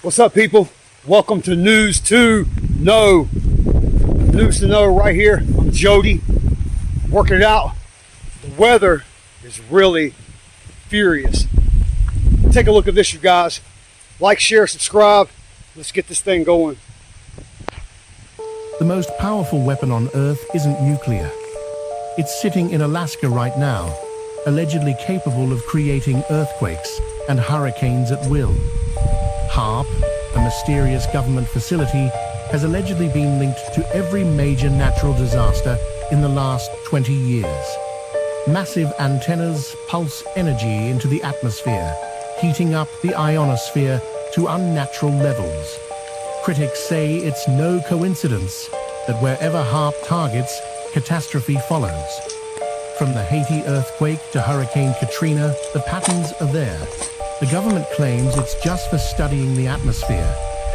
What's up, people? Welcome to News to Know. News to Know right here. I'm Jody, working it out. The weather is really furious. Take a look at this, you guys. Like, share, subscribe. Let's get this thing going. The most powerful weapon on Earth isn't nuclear. It's sitting in Alaska right now, allegedly capable of creating earthquakes and hurricanes at will. HAARP, a mysterious government facility, has allegedly been linked to every major natural disaster in the last 20 years. Massive antennas pulse energy into the atmosphere, heating up the ionosphere to unnatural levels. Critics say it's no coincidence that wherever HAARP targets, catastrophe follows. From the Haiti earthquake to Hurricane Katrina, the patterns are there. The government claims it's just for studying the atmosphere,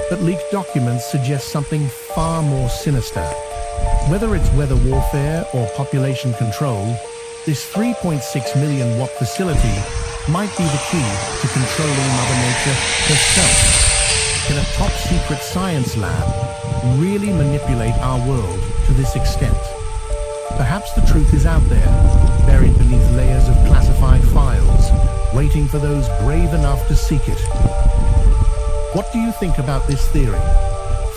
but leaked documents suggest something far more sinister. Whether it's weather warfare or population control, this 3.6 million watt facility might be the key to controlling Mother Nature herself. Can a top secret science lab really manipulate our world to this extent? Perhaps the truth is out there, buried beneath layers of classified files, waiting for those brave enough to seek it. What do you think about this theory?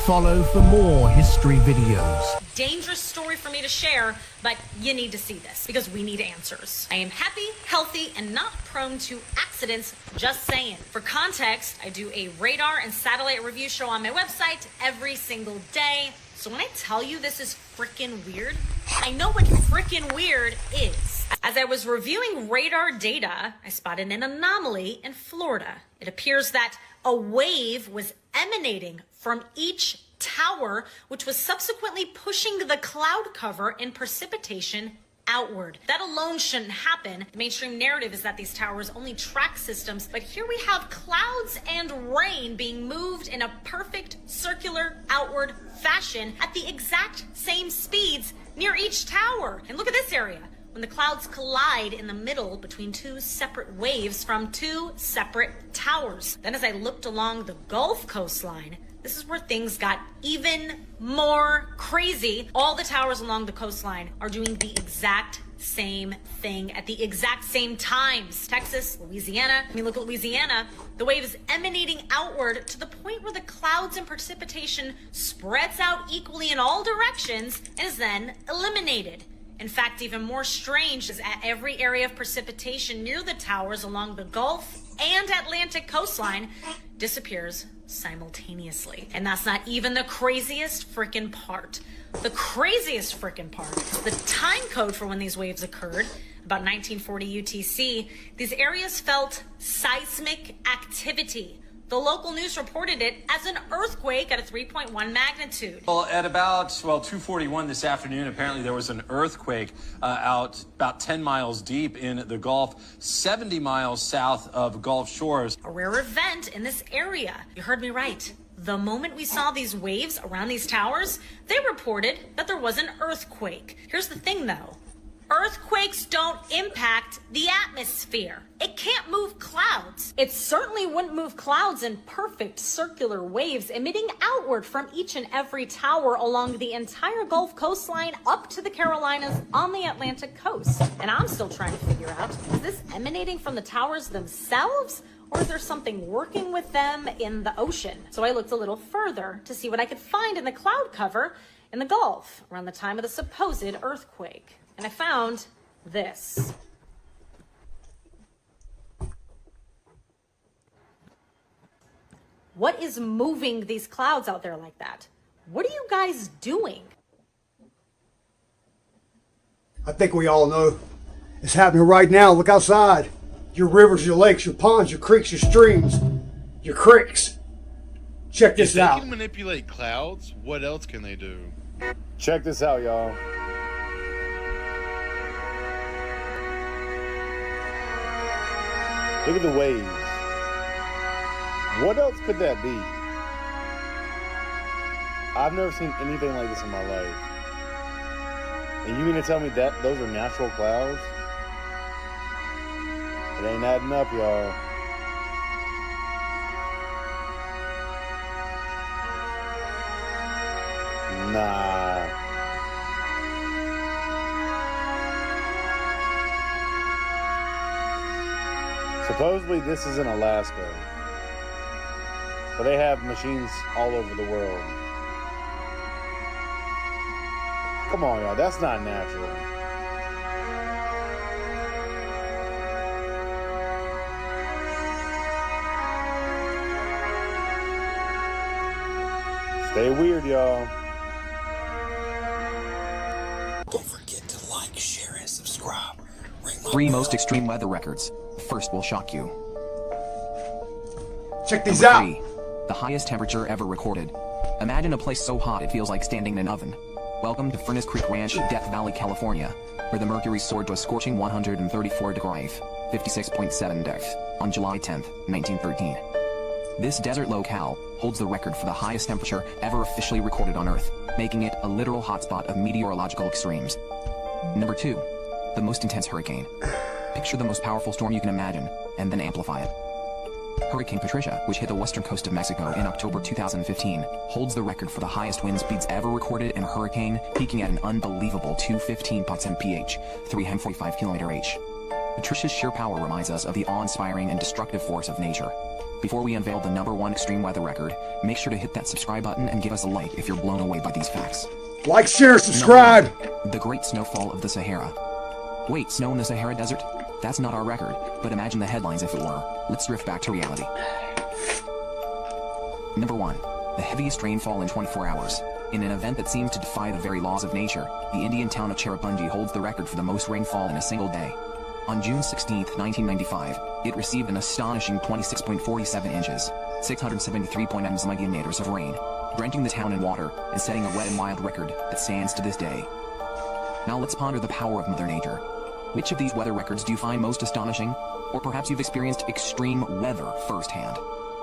Follow for more history videos. Dangerous story for me to share, but you need to see this because we need answers. I am happy, healthy, and not prone to accidents, just saying. For context, I do a radar and satellite review show on my website every single day. So when I tell you this is freaking weird, I know what freaking weird is. As I was reviewing radar data, I spotted an anomaly in Florida. It appears that a wave was emanating from each tower, which was subsequently pushing the cloud cover and precipitation outward. That alone shouldn't happen. The mainstream narrative is that these towers only track systems, but here we have clouds and rain being moved in a perfect circular outward fashion at the exact same speeds near each tower. And look at this area. When the clouds collide in the middle between two separate waves from two separate towers. Then as I looked along the Gulf coastline, this is where things got even more crazy. All the towers along the coastline are doing the exact same thing at the exact same times. Texas, Louisiana. I mean, look at Louisiana. The wave is emanating outward to the point where the clouds and precipitation spreads out equally in all directions and is then eliminated. In fact, even more strange is at every area of precipitation near the towers along the Gulf and Atlantic coastline disappears simultaneously. And that's not even the craziest freaking part. The craziest freaking part is the time code for when these waves occurred. About 1940 UTC, these areas felt seismic activity. The local news reported it as an earthquake at a 3.1 magnitude. Well, at about 2:41 this afternoon, apparently there was an earthquake out about 10 miles deep in the Gulf, 70 miles south of Gulf Shores. A rare event in this area. You heard me right. The moment we saw these waves around these towers, they reported that there was an earthquake. Here's the thing, though. Earthquakes don't impact the atmosphere. It can't move clouds. It certainly wouldn't move clouds in perfect circular waves emitting outward from each and every tower along the entire Gulf coastline up to the Carolinas on the Atlantic coast. And I'm still trying to figure out, is this emanating from the towers themselves? Or is there something working with them in the ocean? So I looked a little further to see what I could find in the cloud cover in the Gulf around the time of the supposed earthquake. And I found this. What is moving these clouds out there like that? What are you guys doing? I think we all know it's happening right now. Look outside. Your rivers, your lakes, your ponds, your creeks, your streams, your creeks. Check this out. If they can manipulate clouds, what else can they do? Check this out, y'all. Look at the waves. What else could that be? I've never seen anything like this in my life. And you mean to tell me that those are natural clouds? It ain't adding up, y'all. Nah. Supposedly this is in Alaska, but they have machines all over the world. Come on, y'all. That's not natural. Stay weird, y'all. Don't forget to like, share, and subscribe. 3 most extreme weather records. First will shock you. Check these Number out. 3. The highest temperature ever recorded. Imagine a place so hot it feels like standing in an oven. Welcome to Furnace Creek Ranch, Death Valley, California, where the mercury soared to a scorching 134 degrees, 56.7 degrees, on July 10, 1913. This desert locale holds the record for the highest temperature ever officially recorded on Earth, making it a literal hotspot of meteorological extremes. Number 2. The most intense hurricane. Picture the most powerful storm you can imagine, and then amplify it. Hurricane Patricia, which hit the western coast of Mexico in October 2015, holds the record for the highest wind speeds ever recorded in a hurricane, peaking at an unbelievable 215 mph, 345 km/h. Patricia's sheer power reminds us of the awe-inspiring and destructive force of nature. Before we unveil the number 1 extreme weather record, make sure to hit that subscribe button and give us a like if you're blown away by these facts. Like, share, subscribe. Number 1. The Great Snowfall of the Sahara. Wait, snow in the Sahara Desert? That's not our record, but imagine the headlines if it were. Let's drift back to reality. Number 1. The heaviest rainfall in 24 hours. In an event that seems to defy the very laws of nature, the Indian town of Cherrapunji holds the record for the most rainfall in a single day. On June 16, 1995, it received an astonishing 26.47 inches, 673.9 millimeters of rain, drenching the town in water and setting a wet and wild record that stands to this day. Now let's ponder the power of Mother Nature. Which of these weather records do you find most astonishing? Or perhaps you've experienced extreme weather firsthand?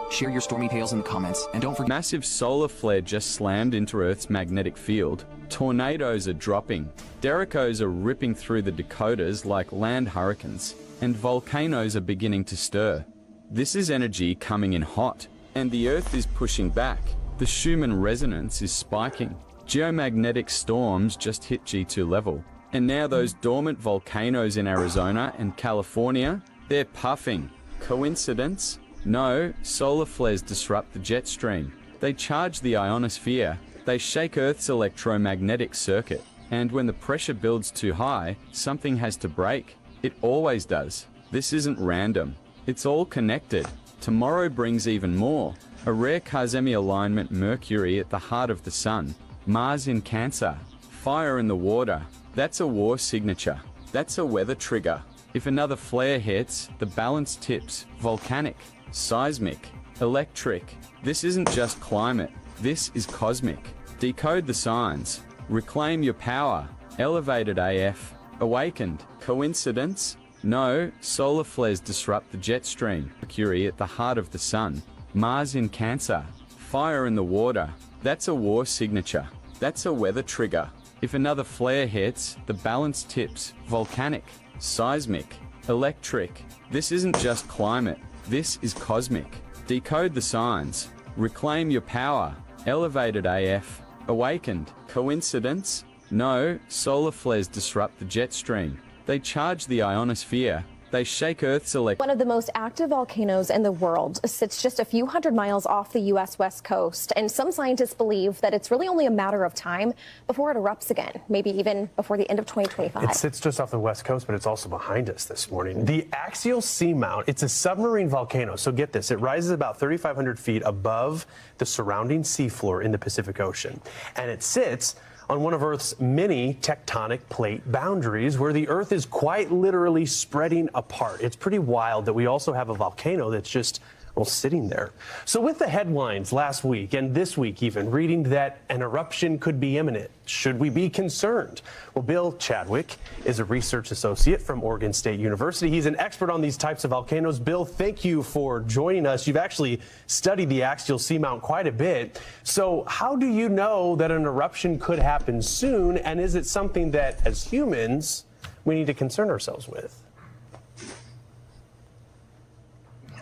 Share your stormy tales in the comments, and don't forget— Massive solar flare just slammed into Earth's magnetic field. Tornadoes are dropping. Derricos are ripping through the Dakotas like land hurricanes. And volcanoes are beginning to stir. This is energy coming in hot. And the Earth is pushing back. The Schumann resonance is spiking. Geomagnetic storms just hit G2 level. And now those dormant volcanoes in Arizona and California, they're puffing. Coincidence? No, solar flares disrupt the jet stream. They charge the ionosphere. They shake Earth's electromagnetic circuit. And when the pressure builds too high, something has to break. It always does. This isn't random. It's all connected. Tomorrow brings even more. A rare Kazemi alignment, Mercury at the heart of the sun. Mars in Cancer. Fire in the water. That's a war signature. That's a weather trigger. If another flare hits, the balance tips. Volcanic, seismic, electric. This isn't just climate. This is cosmic. Decode the signs. Reclaim your power. Elevated AF. Awakened. Coincidence? No, solar flares disrupt the jet stream. Mercury at the heart of the sun. Mars in Cancer. Fire in the water. That's a war signature. That's a weather trigger. If another flare hits, the balance tips. Volcanic, seismic, electric. This isn't just climate. This is cosmic. Decode the signs. Reclaim your power. Elevated AF. Awakened. Coincidence? No, solar flares disrupt the jet stream. They charge the ionosphere. They shake Earth's One of the most active volcanoes in the world sits just a few hundred miles off the U.S. West Coast, and some scientists believe that it's really only a matter of time before it erupts again, maybe even before the end of 2025. It sits just off the West Coast, but it's also behind us this morning. The Axial Seamount, it's a submarine volcano, so get this, it rises about 3,500 feet above the surrounding seafloor in the Pacific Ocean, and it sits on one of Earth's many tectonic plate boundaries where the Earth is quite literally spreading apart. It's pretty wild that we also have a volcano that's just, well, sitting there. So with the headlines last week and this week even reading that an eruption could be imminent, should we be concerned? Well, Bill Chadwick is a research associate from Oregon State University. He's an expert on these types of volcanoes. Bill, thank you for joining us. You've actually studied the Axial Seamount quite a bit. So how do you know that an eruption could happen soon? And is it something that, as humans, we need to concern ourselves with?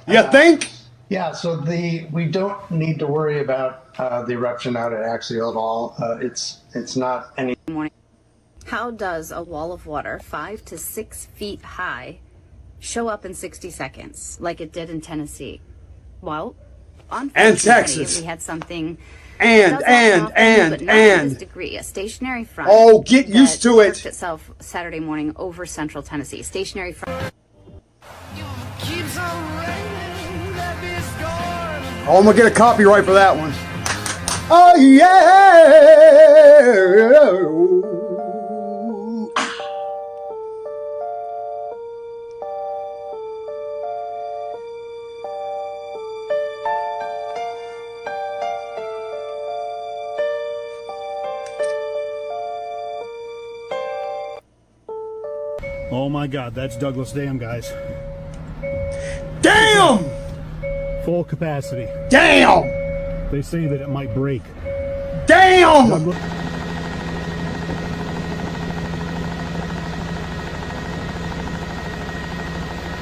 You think? Yeah, so we don't need to worry about the eruption out at Axial at all. It's not any. How does a wall of water 5 to 6 feet high show up in 60 seconds like it did in Tennessee? Well, and Texas, we had something and to this degree, a stationary front. Oh, get used to it. Worked itself Saturday morning over central Tennessee. Stationary front. Oh, I'm gonna get a copyright for that one. Oh yeah. Oh my God, that's Douglas Dam, guys. Damn! Full capacity. Damn! They say that it might break. Damn!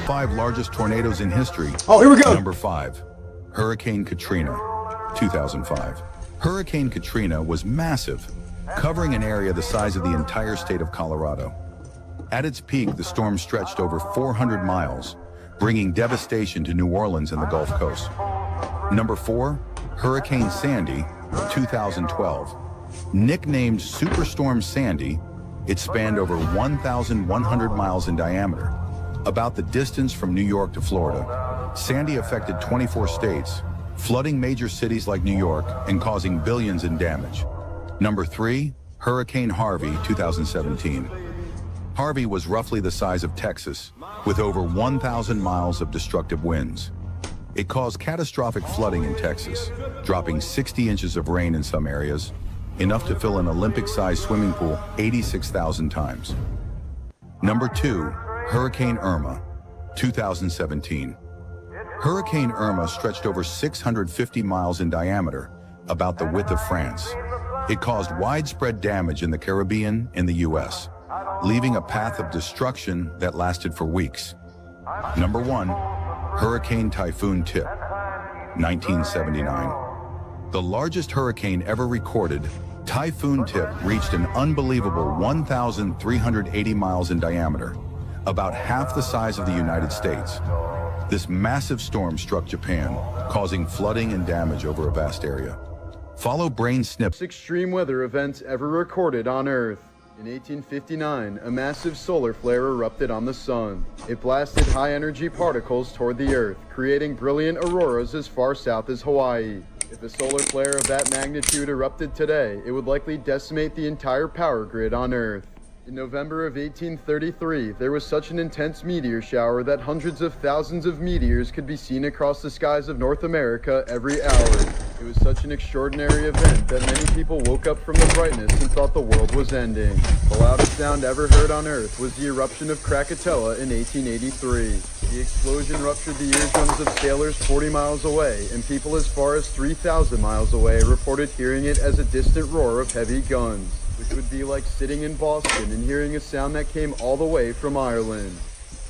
Five largest tornadoes in history. Oh, here we go. Number 5, Hurricane Katrina, 2005. Hurricane Katrina was massive, covering an area the size of the entire state of Colorado. At its peak, the storm stretched over 400 miles, bringing devastation to New Orleans and the Gulf Coast. Number 4, Hurricane Sandy, 2012. Nicknamed Superstorm Sandy, it spanned over 1,100 miles in diameter, about the distance from New York to Florida. Sandy affected 24 states, flooding major cities like New York and causing billions in damage. Number 3, Hurricane Harvey, 2017. Harvey was roughly the size of Texas, with over 1,000 miles of destructive winds. It caused catastrophic flooding in Texas, dropping 60 inches of rain in some areas, enough to fill an Olympic-sized swimming pool 86,000 times. Number 2, Hurricane Irma, 2017. Hurricane Irma stretched over 650 miles in diameter, about the width of France. It caused widespread damage in the Caribbean and the U.S., leaving a path of destruction that lasted for weeks. Number 1, Hurricane Typhoon Tip, 1979. The largest hurricane ever recorded, Typhoon Tip reached an unbelievable 1,380 miles in diameter, about half the size of the United States. This massive storm struck Japan, causing flooding and damage over a vast area. Follow Brain Snip. Extreme weather events ever recorded on Earth. In 1859, a massive solar flare erupted on the sun. It blasted high-energy particles toward the Earth, creating brilliant auroras as far south as Hawaii. If a solar flare of that magnitude erupted today, it would likely decimate the entire power grid on Earth. In November of 1833, there was such an intense meteor shower that hundreds of thousands of meteors could be seen across the skies of North America every hour. It was such an extraordinary event that many people woke up from the brightness and thought the world was ending. The loudest sound ever heard on Earth was the eruption of Krakatoa in 1883. The explosion ruptured the eardrums of sailors 40 miles away, and people as far as 3,000 miles away reported hearing it as a distant roar of heavy guns, which would be like sitting in Boston and hearing a sound that came all the way from Ireland.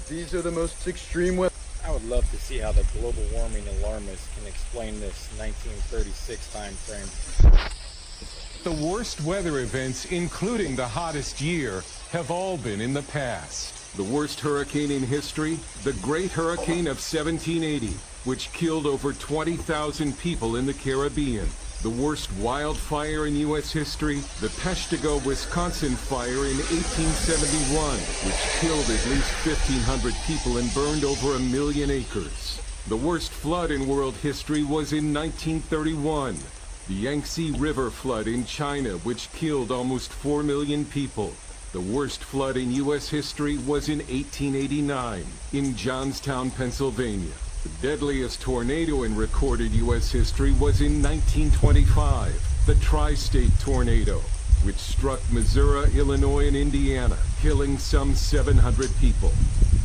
These are the most extreme weather. I would love to see how the global warming alarmists can explain this 1936 time frame. The worst weather events, including the hottest year, have all been in the past. The worst hurricane in history, the Great Hurricane of 1780, which killed over 20,000 people in the Caribbean. The worst wildfire in U.S. history, the Peshtigo, Wisconsin fire in 1871, which killed at least 1,500 people and burned over 1 million acres. The worst flood in world history was in 1931, the Yangtze River flood in China, which killed almost 4 million people. The worst flood in U.S. history was in 1889, in Johnstown, Pennsylvania. The deadliest tornado in recorded U.S. history was in 1925, the Tri-State Tornado, which struck Missouri, Illinois, and Indiana, killing some 700 people.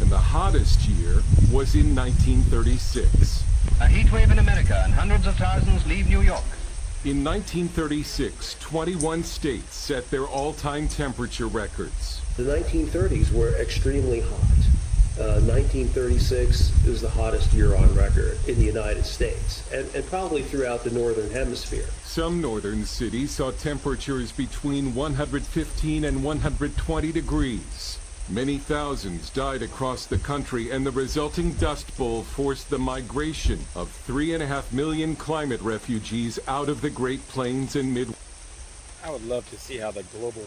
And the hottest year was in 1936. A heat wave in America and hundreds of thousands leave New York. In 1936, 21 states set their all-time temperature records. The 1930s were extremely hot. 1936 is the hottest year on record in the United States, and probably throughout the Northern Hemisphere. Some northern cities saw temperatures between 115 and 120 degrees. Many thousands died across the country, and the resulting Dust Bowl forced the migration of 3.5 million climate refugees out of the Great Plains and Mid. I would love to see how the global...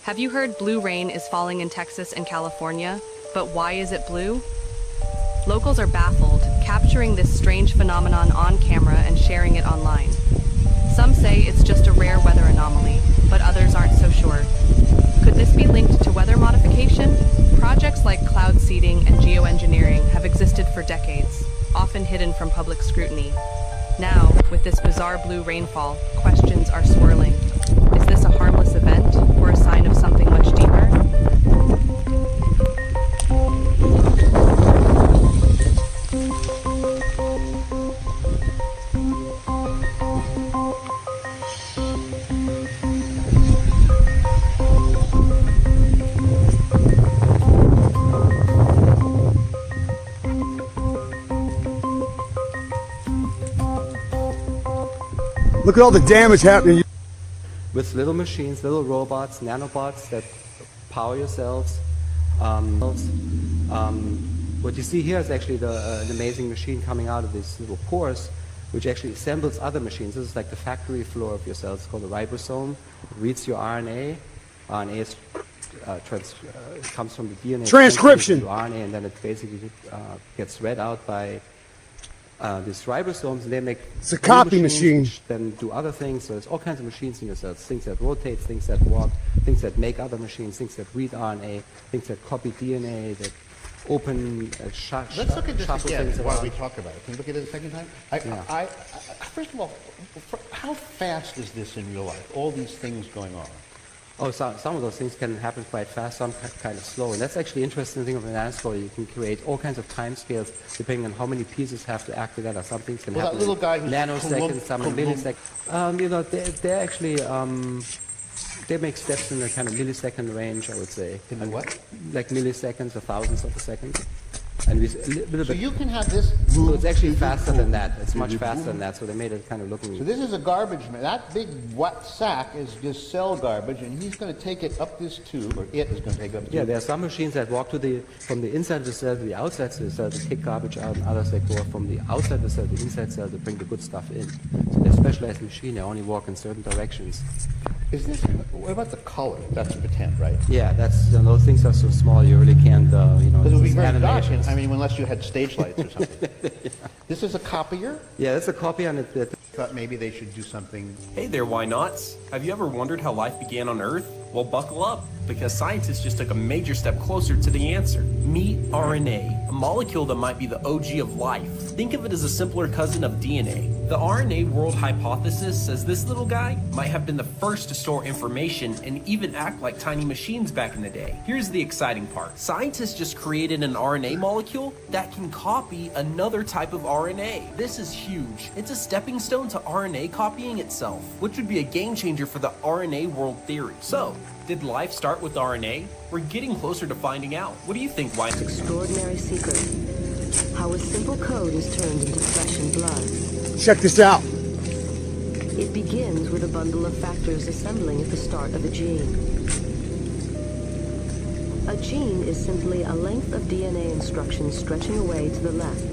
Have you heard blue rain is falling in Texas and California? But why is it blue? Locals are baffled, capturing this strange phenomenon on camera and sharing it online. Some say it's just a rare weather anomaly, but others aren't so sure. Could this be linked to weather modification? Projects like cloud seeding and geoengineering have existed for decades, often hidden from public scrutiny. Now, with this bizarre blue rainfall, questions are swirling. Is this a harmless event, or a sign of something much deeper? Look at all the damage happening. With little machines, little robots, nanobots that power your cells. What you see here is actually an amazing machine coming out of these little pores, which actually assembles other machines. This is like the factory floor of your cells. It's called a ribosome. It reads your RNA. RNA is, comes from the DNA. Transcription. To RNA, and then it basically gets read out by these ribosomes, and they make it's a copy machine. Which then do other things. So there's all kinds of machines in your cells, things that rotate, things that walk, things that make other machines, things that read RNA, things that copy DNA, that open, Let's look at this again while we talk about it. Can we look at it a second time? First of all, how fast is this in real life? All these things going on. Oh, some of those things can happen quite fast, some kind of slow. And that's actually an interesting thing of a nanoscale. You can create all kinds of time scales depending on how many pieces have to act together. Some things can happen little guy who's nanoseconds, some in milliseconds. They're actually, they make steps in the kind of millisecond range, I would say. In the what? Like milliseconds or thousandths of a second. And a little bit. So you can have this. So it's actually faster than that. It's much faster than that. So they made it kind of looking. So this is a garbage man. That big wet sack is just cell garbage, and he's going to take it up this tube, or it is going to take it up the tube. Yeah, there are some machines that walk from the inside of the cell to the outside of the cell to kick garbage out, and others that go from the outside of the cell to the inside cell to bring the good stuff in. So they're specialized machines. They only walk in certain directions. Is this? What about the color? That's pretend, right? Yeah, that's those things are so small you really can't, Because it would be very dark. I mean, unless you had stage lights or something. Yeah. This is a copier? Yeah, that's a copy on it. Thought maybe they should do something. Hey there, why nots? Have you ever wondered how life began on Earth? Well, buckle up, because scientists just took a major step closer to the answer. Meet RNA, a molecule that might be the OG of life. Think of it as a simpler cousin of DNA. The RNA world hypothesis says this little guy might have been the first to store information and even act like tiny machines back in the day. Here's the exciting part. Scientists just created an RNA molecule that can copy another type of RNA. This is huge. It's a stepping stone to RNA copying itself, which would be a game changer for the RNA world theory. So, did life start with RNA? We're getting closer to finding out. What do you think, Wyatt? Extraordinary secret. How a simple code is turned into flesh and blood. Check this out. It begins with a bundle of factors assembling at the start of a gene. A gene is simply a length of DNA instructions stretching away to the left.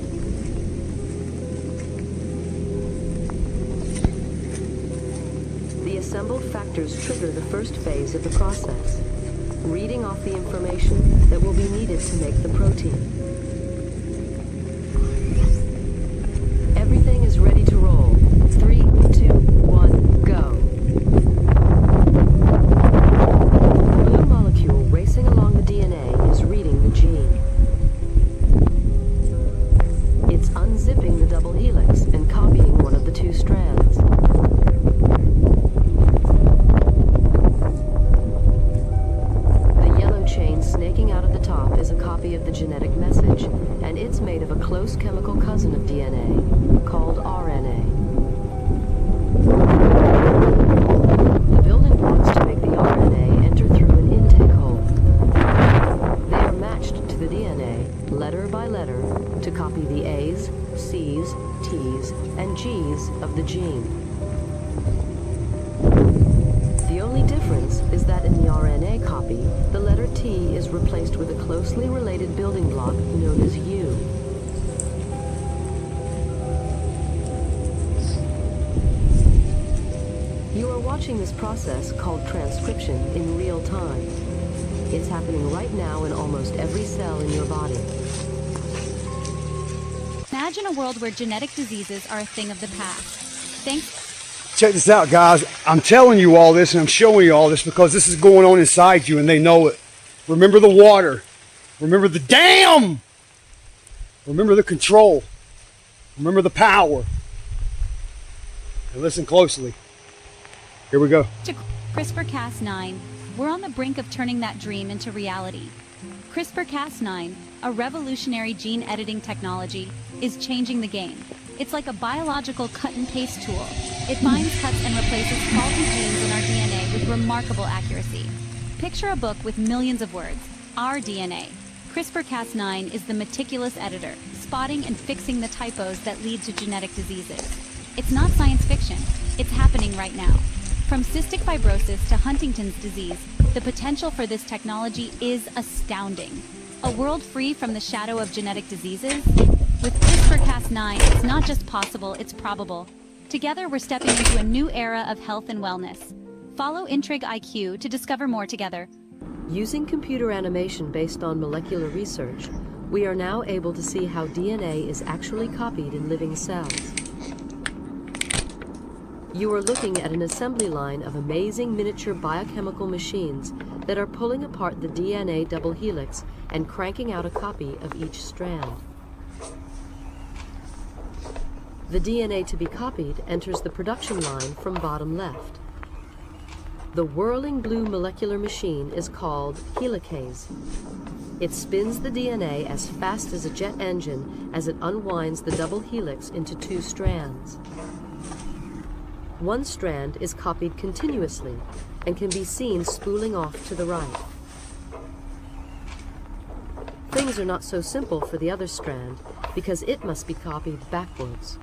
The assembled factors trigger the first phase of the process, reading off the information that will be needed to make the protein. Everything is ready to roll. 3, 2, 1, go. The blue molecule racing along the DNA is reading the gene. It's unzipping the double helix and copying one of the two strands. The yellow chain snaking out of the top is a copy of the genetic message, and it's made of a close chemical cousin of DNA called RNA. The building blocks to make the RNA enter through an intake hole. They are matched to the DNA letter by letter, to copy the A's, C's, T's, and G's of the gene. The only difference is that in the RNA copy, the letter T is replaced with a closely related building block known as U. You are watching this process called transcription in real time. It's happening right now in almost every cell in your body. Imagine a world where genetic diseases are a thing of the past. Thanks. Check this out, guys. I'm telling you all this and I'm showing you all this because this is going on inside you and they know it. Remember the water. Remember the dam. Remember the control. Remember the power. And listen closely. Here we go. To CRISPR-Cas9, we're on the brink of turning that dream into reality. CRISPR-Cas9, a revolutionary gene editing technology, is changing the game. It's like a biological cut and paste tool. It finds, cuts, and replaces faulty genes in our DNA with remarkable accuracy. Picture a book with millions of words, our DNA. CRISPR-Cas9 is the meticulous editor, spotting and fixing the typos that lead to genetic diseases. It's not science fiction, it's happening right now. From cystic fibrosis to Huntington's disease, the potential for this technology is astounding. A world free from the shadow of genetic diseases? With CRISPR-Cas9, it's not just possible, it's probable. Together, we're stepping into a new era of health and wellness. Follow Intrig IQ to discover more together. Using computer animation based on molecular research, we are now able to see how DNA is actually copied in living cells. You are looking at an assembly line of amazing miniature biochemical machines that are pulling apart the DNA double helix and cranking out a copy of each strand. The DNA to be copied enters the production line from bottom left. The whirling blue molecular machine is called helicase. It spins the DNA as fast as a jet engine as it unwinds the double helix into two strands. One strand is copied continuously and can be seen spooling off to the right. Things are not so simple for the other strand because it must be copied backwards.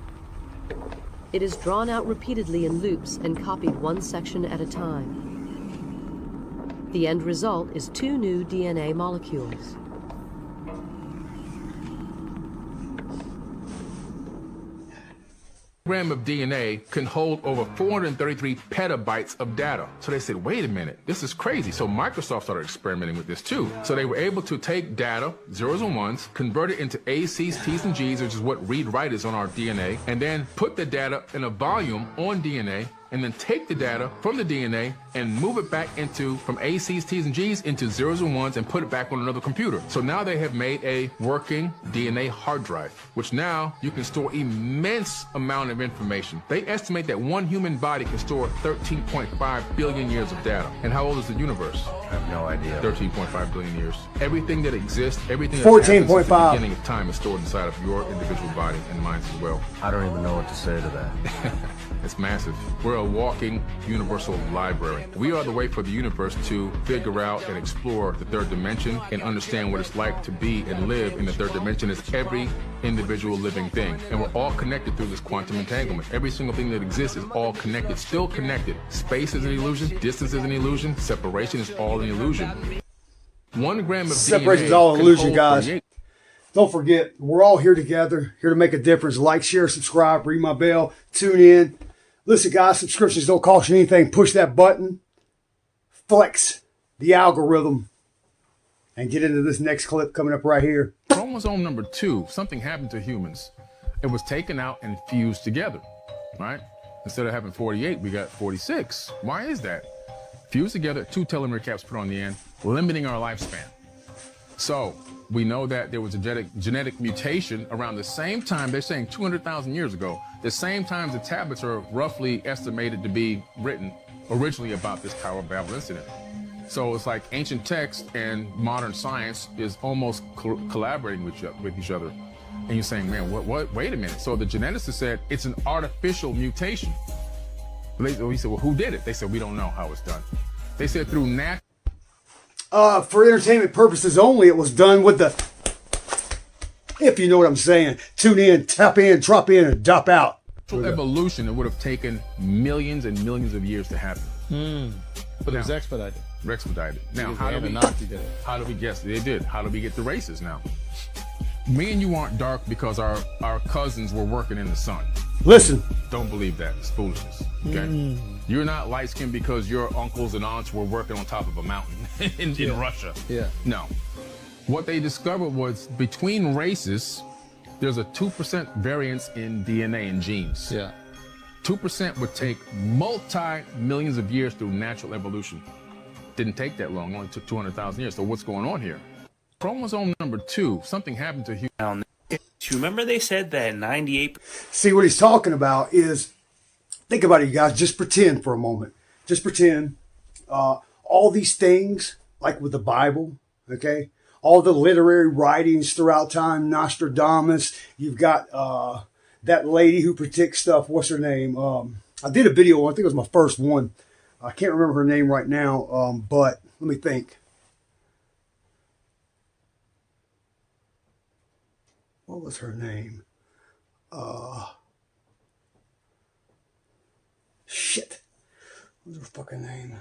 It is drawn out repeatedly in loops and copied one section at a time. The end result is two new DNA molecules. Gram of DNA can hold over 433 petabytes of data. So they said, wait a minute, this is crazy. So Microsoft started experimenting with this too. So they were able to take data, zeros and ones, convert it into A's, C's, T's, and G's, which is what read-write is on our DNA, and then put the data in a volume on DNA, and then take the data from the DNA and move it back into, from A's, C's, T's, and G's into zeros and ones and put it back on another computer. So now they have made a working DNA hard drive, which now you can store immense amount of information. They estimate that one human body can store 13.5 billion years of data. And how old is the universe? I have no idea. 13.5 billion years. Everything that exists, everything that 14.5 since the beginning of time is stored inside of your individual body and mine as well. I don't even know what to say to that. It's massive. We're a walking universal library. We are the way for the universe to figure out and explore the third dimension and understand what it's like to be and live in the third dimension as every individual living thing. And we're all connected through this quantum entanglement. Every single thing that exists is all connected, still connected. Space is an illusion, distance is an illusion, separation is all an illusion. 1 gram of Separation DNA is all an illusion, hold guys. 38. Don't forget, we're all here together, here to make a difference. Like, share, subscribe, ring my bell, tune in. Listen, guys, subscriptions don't cost you anything. Push that button, flex the algorithm, and get into this next clip coming up right here. Chromosome number 2, something happened to humans. It was taken out and fused together, right? Instead of having 48, we got 46. Why is that? Fused together, 2 telomere caps put on the end, limiting our lifespan. So we know that there was a genetic mutation around the same time, they're saying 200,000 years ago, the same time the tablets are roughly estimated to be written originally about this Tower of Babel incident. So it's like ancient text and modern science is almost collaborating with each other. And you're saying, man, what? Wait a minute. So the geneticist said it's an artificial mutation. We said, well, who did it? They said, we don't know how it's done. They said through natural. For entertainment purposes only, it was done with the If you know what I'm saying. Tune in, tap in, drop in, and drop out. Natural evolution, it would have taken millions and millions of years to happen. But it was expedited. Expedited. Now, Because how the do we Anunnaki did it. How do we guess? They did. How do we get the races now? Me and you aren't dark because our cousins were working in the sun. Listen. Don't believe that. It's foolishness. Okay? You're not light skinned because your uncles and aunts were working on top of a mountain in Russia. Yeah. No. What they discovered was between races, there's a 2% variance in DNA and genes. Yeah. 2% would take multi-millions of years through natural evolution. Didn't take that long, only took 200,000 years. So what's going on here? Chromosome number 2, something happened to humans. Do you remember they said that 98... See, what he's talking about is, think about it, you guys. Just pretend for a moment. Just pretend all these things, like with the Bible, okay? All the literary writings throughout time, Nostradamus. You've got that lady who predicts stuff. What's her name? I did a video, I think it was my first one. I can't remember her name right now, but let me think. What was her name? Shit. What was her fucking name?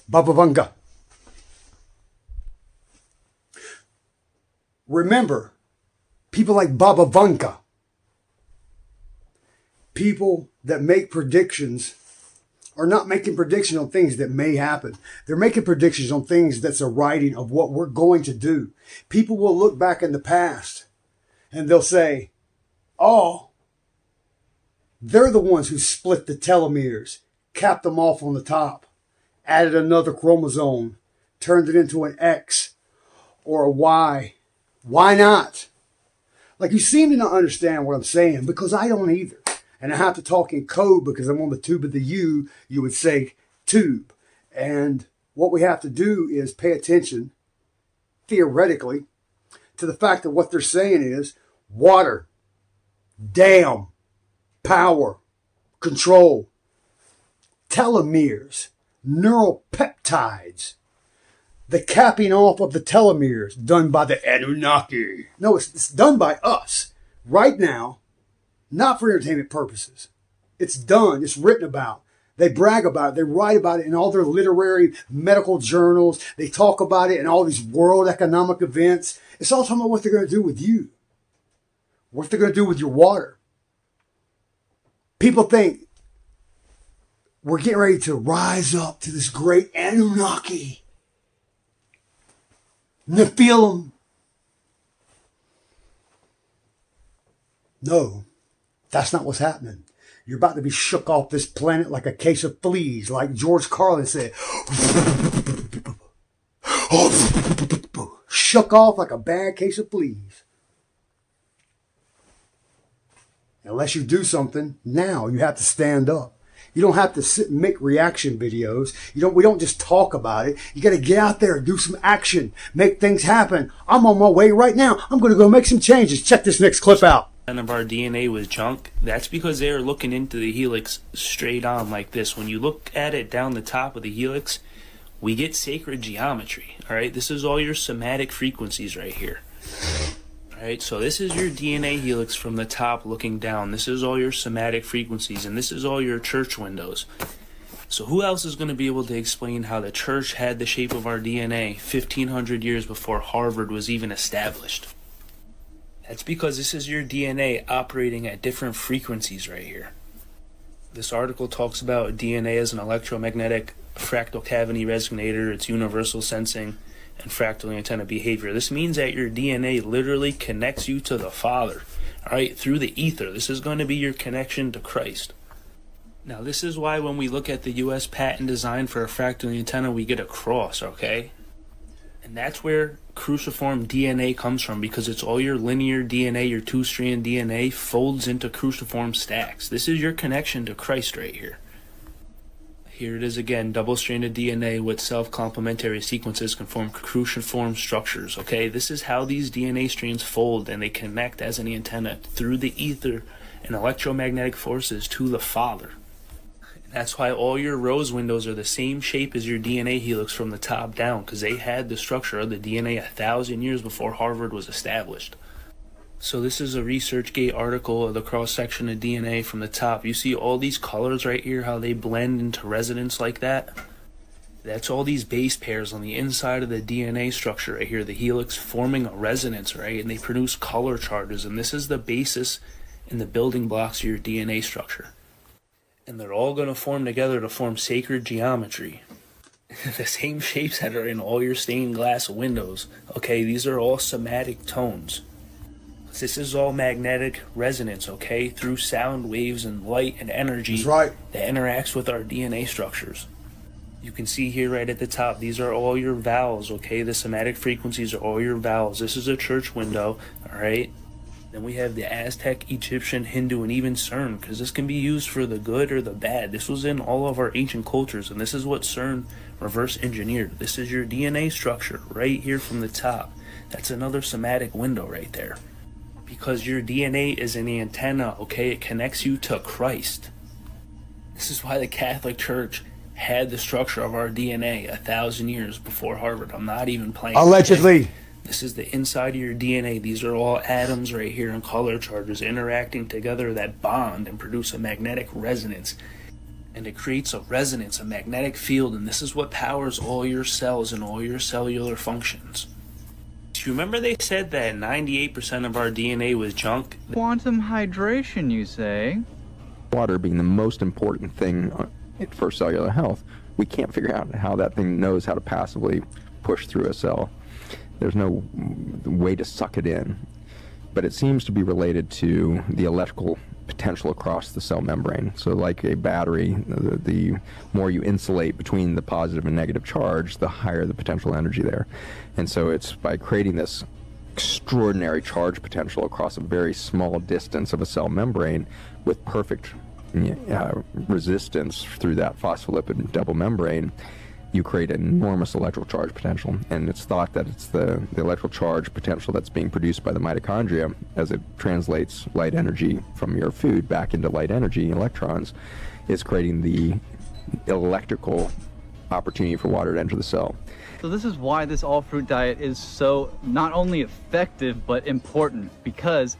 Baba Vanga. Remember, people like Baba Vanga, people that make predictions, are not making predictions on things that may happen. They're making predictions on things that's a writing of what we're going to do. People will look back in the past and they'll say, oh, they're the ones who split the telomeres, capped them off on the top, added another chromosome, turned it into an X or a Y. Why not? Like, you seem to not understand what I'm saying, because I don't either. And I have to talk in code because I'm on the tube of the U, you would say tube. And what we have to do is pay attention, theoretically, to the fact that what they're saying is water, dam, power, control, telomeres, neural peptides, the capping off of the telomeres done by the Anunnaki. No, it's done by us right now, not for entertainment purposes. It's done. It's written about. They brag about it. They write about it in all their literary medical journals. They talk about it in all these world economic events. It's all talking about what they're going to do with you, what they're going to do with your water. People think we're getting ready to rise up to this great Anunnaki. Nephilim. No, that's not what's happening. You're about to be shook off this planet like a case of fleas, like George Carlin said. Shook off like a bad case of fleas. Unless you do something now, you have to stand up. You don't have to sit and make reaction videos. We don't just talk about it. You got to get out there and do some action. Make things happen. I'm on my way right now. I'm going to go make some changes. Check this next clip out. of our DNA was junk, that's because they are looking into the helix straight on like this. When you look at it down the top of the helix, we get sacred geometry. Alright, this is all your somatic frequencies right here. Alright, so this is your DNA helix from the top looking down. This is all your somatic frequencies, and this is all your church windows. So who else is going to be able to explain how the church had the shape of our DNA 1,500 years before Harvard was even established? That's because this is your DNA operating at different frequencies right here. This article talks about DNA as an electromagnetic fractal cavity resonator, its universal sensing, and fractal antenna behavior. This means that your DNA literally connects you to the Father, alright, through the ether. This is going to be your connection to Christ. Now, this is why when we look at the U.S. patent design for a fractal antenna, we get a cross, okay? And that's where cruciform DNA comes from, because it's all your linear DNA, your two-strand DNA folds into cruciform stacks. This is your connection to Christ right here. Here it is again, double-stranded DNA with self-complementary sequences can form cruciform structures, okay? This is how these DNA strands fold, and they connect as an antenna through the ether and electromagnetic forces to the Father. That's why all your rose windows are the same shape as your DNA helix from the top down, because they had the structure of the DNA 1,000 years before Harvard was established. So this is a ResearchGate article of the cross-section of DNA from the top. You see all these colors right here, how they blend into resonance like that? That's all these base pairs on the inside of the DNA structure right here, the helix forming a resonance, right? And they produce color charges, and this is the basis and the building blocks of your DNA structure. And they're all going to form together to form sacred geometry. The same shapes that are in all your stained glass windows. Okay, these are all somatic tones. This is all magnetic resonance, okay, through sound waves and light and energy. That's right. That interacts with our DNA structures. You can see here right at the top, these are all your vowels, okay? The somatic frequencies are all your vowels. This is a church window, all right? Then we have the Aztec, Egyptian, Hindu, and even CERN, because this can be used for the good or the bad. This was in all of our ancient cultures, and this is what CERN reverse engineered. This is your DNA structure right here from the top. That's another somatic window right there. Because your DNA is an antenna, okay? It connects you to Christ. This is why the Catholic Church had the structure of our DNA 1,000 years before Harvard. I'm not even playing. Allegedly. This is the inside of your DNA. These are all atoms right here and color charges interacting together that bond and produce a magnetic resonance. And it creates a resonance, a magnetic field, and this is what powers all your cells and all your cellular functions. Do you remember they said that 98% of our DNA was junk? Quantum hydration, you say? Water being the most important thing for cellular health, we can't figure out how that thing knows how to passively push through a cell. There's no way to suck it in, but it seems to be related to the electrical potential across the cell membrane. So like a battery, the more you insulate between the positive and negative charge, the higher the potential energy there. And so it's by creating this extraordinary charge potential across a very small distance of a cell membrane with perfect resistance through that phospholipid double membrane, you create an enormous electrical charge potential. And it's thought that it's the electrical charge potential that's being produced by the mitochondria as it translates light energy from your food back into light energy, electrons, is creating the electrical opportunity for water to enter the cell. So this is why this all-fruit diet is so not only effective, but important, because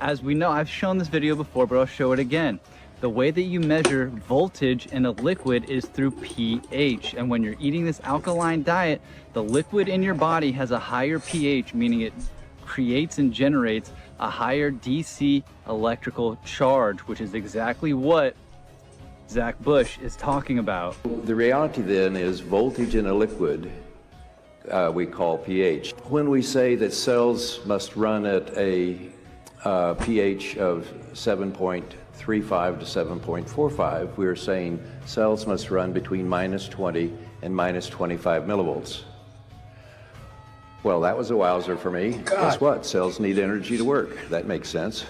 as we know, I've shown this video before, but I'll show it again. The way that you measure voltage in a liquid is through pH. And when you're eating this alkaline diet, the liquid in your body has a higher pH, meaning it creates and generates a higher DC electrical charge, which is exactly what Zach Bush is talking about. The reality then is voltage in a liquid we call pH. When we say that cells must run at a pH of 7.35 to 7.45, we're saying cells must run between -20 and -25 millivolts. Well, that was a wowzer for me. Guess what? Cells need energy to work. That makes sense.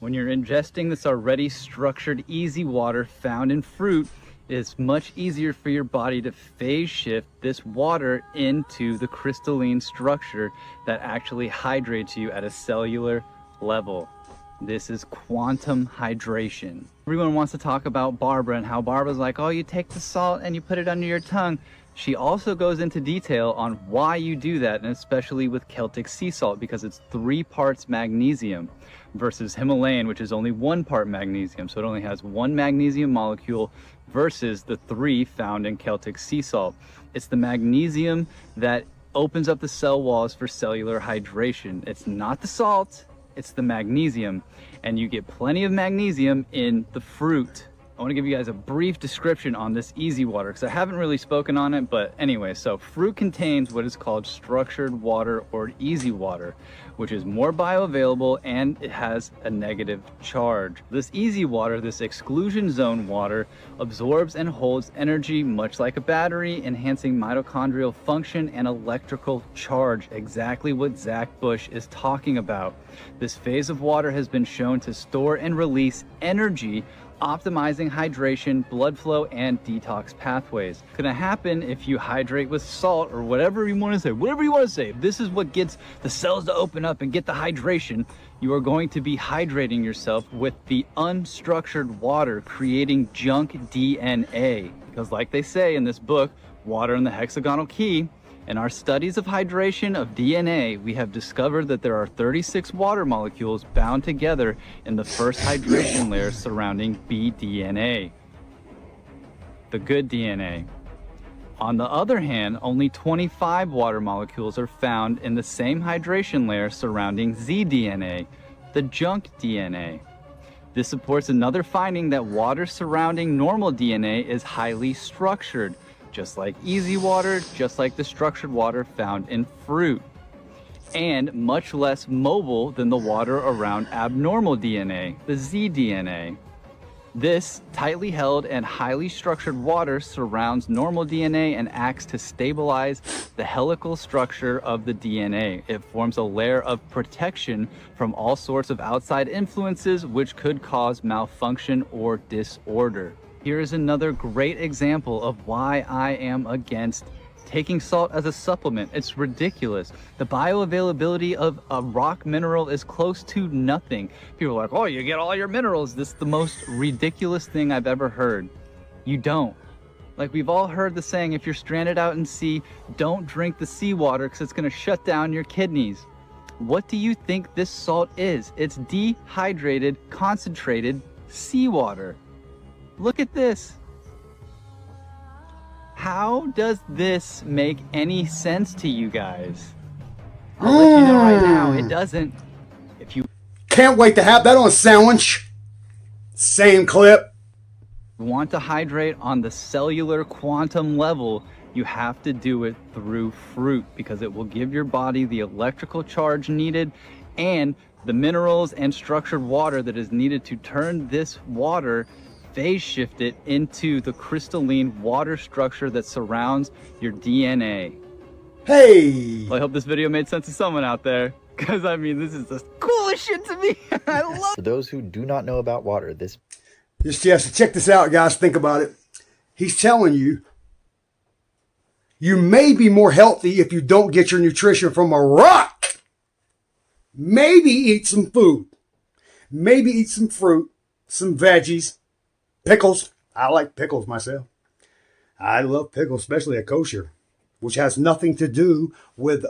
When you're ingesting this already structured easy water found in fruit, it's much easier for your body to phase shift this water into the crystalline structure that actually hydrates you at a cellular level. This is quantum hydration. Everyone wants to talk about Barbara and how Barbara's like, oh, you take the salt and you put it under your tongue. She also goes into detail on why you do that, and especially with Celtic sea salt, because it's 3 parts magnesium versus Himalayan, which is only 1 part magnesium. So it only has 1 magnesium molecule versus the 3 found in Celtic sea salt. It's the magnesium that opens up the cell walls for cellular hydration. It's not the salt, it's the magnesium, and you get plenty of magnesium in the fruit. I want to give you guys a brief description on this easy water because I haven't really spoken on it, but anyway, so fruit contains what is called structured water or easy water, which is more bioavailable and it has a negative charge. This easy water, this exclusion zone water, absorbs and holds energy much like a battery, enhancing mitochondrial function and electrical charge, exactly what Zach Bush is talking about. This phase of water has been shown to store and release energy optimizing hydration, blood flow, and detox pathways. It's gonna happen if you hydrate with salt or whatever you want to say. Whatever you want to say. If this is what gets the cells to open up and get the hydration, you are going to be hydrating yourself with the unstructured water, creating junk DNA. Because like they say in this book, Water and the Hexagonal Key, in our studies of hydration of DNA, we have discovered that there are 36 water molecules bound together in the first hydration layer surrounding bDNA, the good DNA. On the other hand, only 25 water molecules are found in the same hydration layer surrounding zDNA, the junk DNA. This supports another finding that water surrounding normal DNA is highly structured, just like easy water, just like the structured water found in fruit, and much less mobile than the water around abnormal DNA, the zDNA. This tightly held and highly structured water surrounds normal DNA and acts to stabilize the helical structure of the DNA. It forms a layer of protection from all sorts of outside influences which could cause malfunction or disorder. Here is another great example of why I am against taking salt as a supplement. It's ridiculous. The bioavailability of a rock mineral is close to nothing. People are like, oh, you get all your minerals. This is the most ridiculous thing I've ever heard. You don't. Like, we've all heard the saying, if you're stranded out in sea, don't drink the seawater because it's going to shut down your kidneys. What do you think this salt is? It's dehydrated, concentrated seawater. Look at this. How does this make any sense to you guys? I'll let you know right now, it doesn't. If you can't wait to have that on a sandwich. Same clip. Want to hydrate on the cellular quantum level, you have to do it through fruit because it will give your body the electrical charge needed and the minerals and structured water that is needed to turn this water, phase shift it into the crystalline water structure that surrounds your DNA. Hey! Well, I hope this video made sense to someone out there, because I mean, this is the coolest shit to me. I love. For those who do not know about water, this. Yes, check this out, guys. Think about it. He's telling you, you may be more healthy if you don't get your nutrition from a rock. Maybe eat some food. Maybe eat some fruit, some veggies. Pickles. I like pickles myself. I love pickles, especially at kosher, which has nothing to do with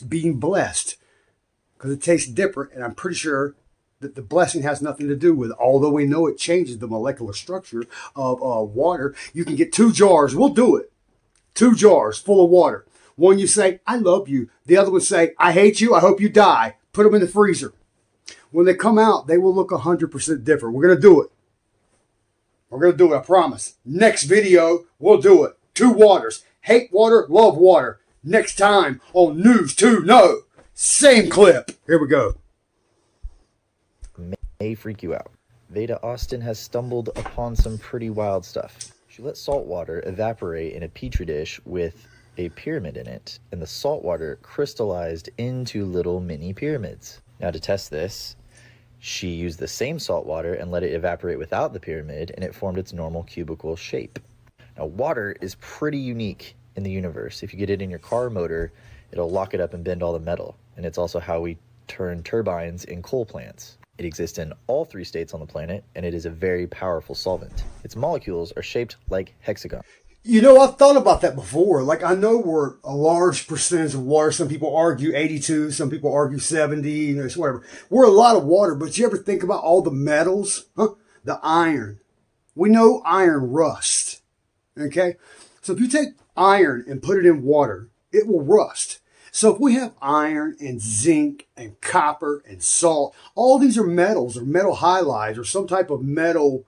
being blessed because it tastes different. And I'm pretty sure that the blessing has nothing to do with it. Although we know it changes the molecular structure of water. You can get 2 jars. We'll do it. 2 jars full of water. One you say, I love you. The other one say, I hate you. I hope you die. Put them in the freezer. When they come out, they will look 100% different. We're going to do it. We're going to do it, I promise. Next video, we'll do it. 2 waters. Hate water, love water. Next time on News to Know. Same clip. Here we go. May freak you out. Veda Austin has stumbled upon some pretty wild stuff. She let salt water evaporate in a petri dish with a pyramid in it, and the salt water crystallized into little mini pyramids. Now to test this, she used the same salt water and let it evaporate without the pyramid, and it formed its normal cubical shape. Now, water is pretty unique in the universe. If you get it in your car motor, it'll lock it up and bend all the metal, and it's also how we turn turbines in coal plants. It exists in all 3 states on the planet, and it is a very powerful solvent. Its molecules are shaped like hexagons. You know, I've thought about that before. Like, I know we're a large percentage of water. Some people argue 82, some people argue 70, you know, it's whatever. We're a lot of water, but you ever think about all the metals? Huh? The iron. We know iron rusts. Okay? So if you take iron and put it in water, it will rust. So if we have iron and zinc and copper and salt, all these are metals or metal halides or some type of metal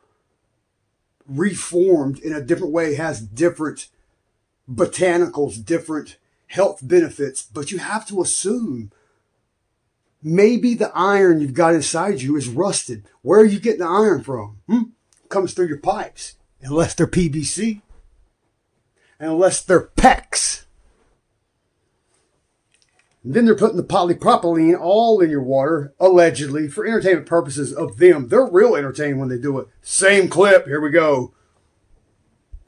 reformed in a different way, has different botanicals, different health benefits, but you have to assume maybe the iron you've got inside you is rusted. Where are you getting the iron from? Comes through your pipes, unless they're PVC, unless they're PEX. And then they're putting the polypropylene all in your water, allegedly, for entertainment purposes of them. They're real entertaining when they do it. Same clip. Here we go.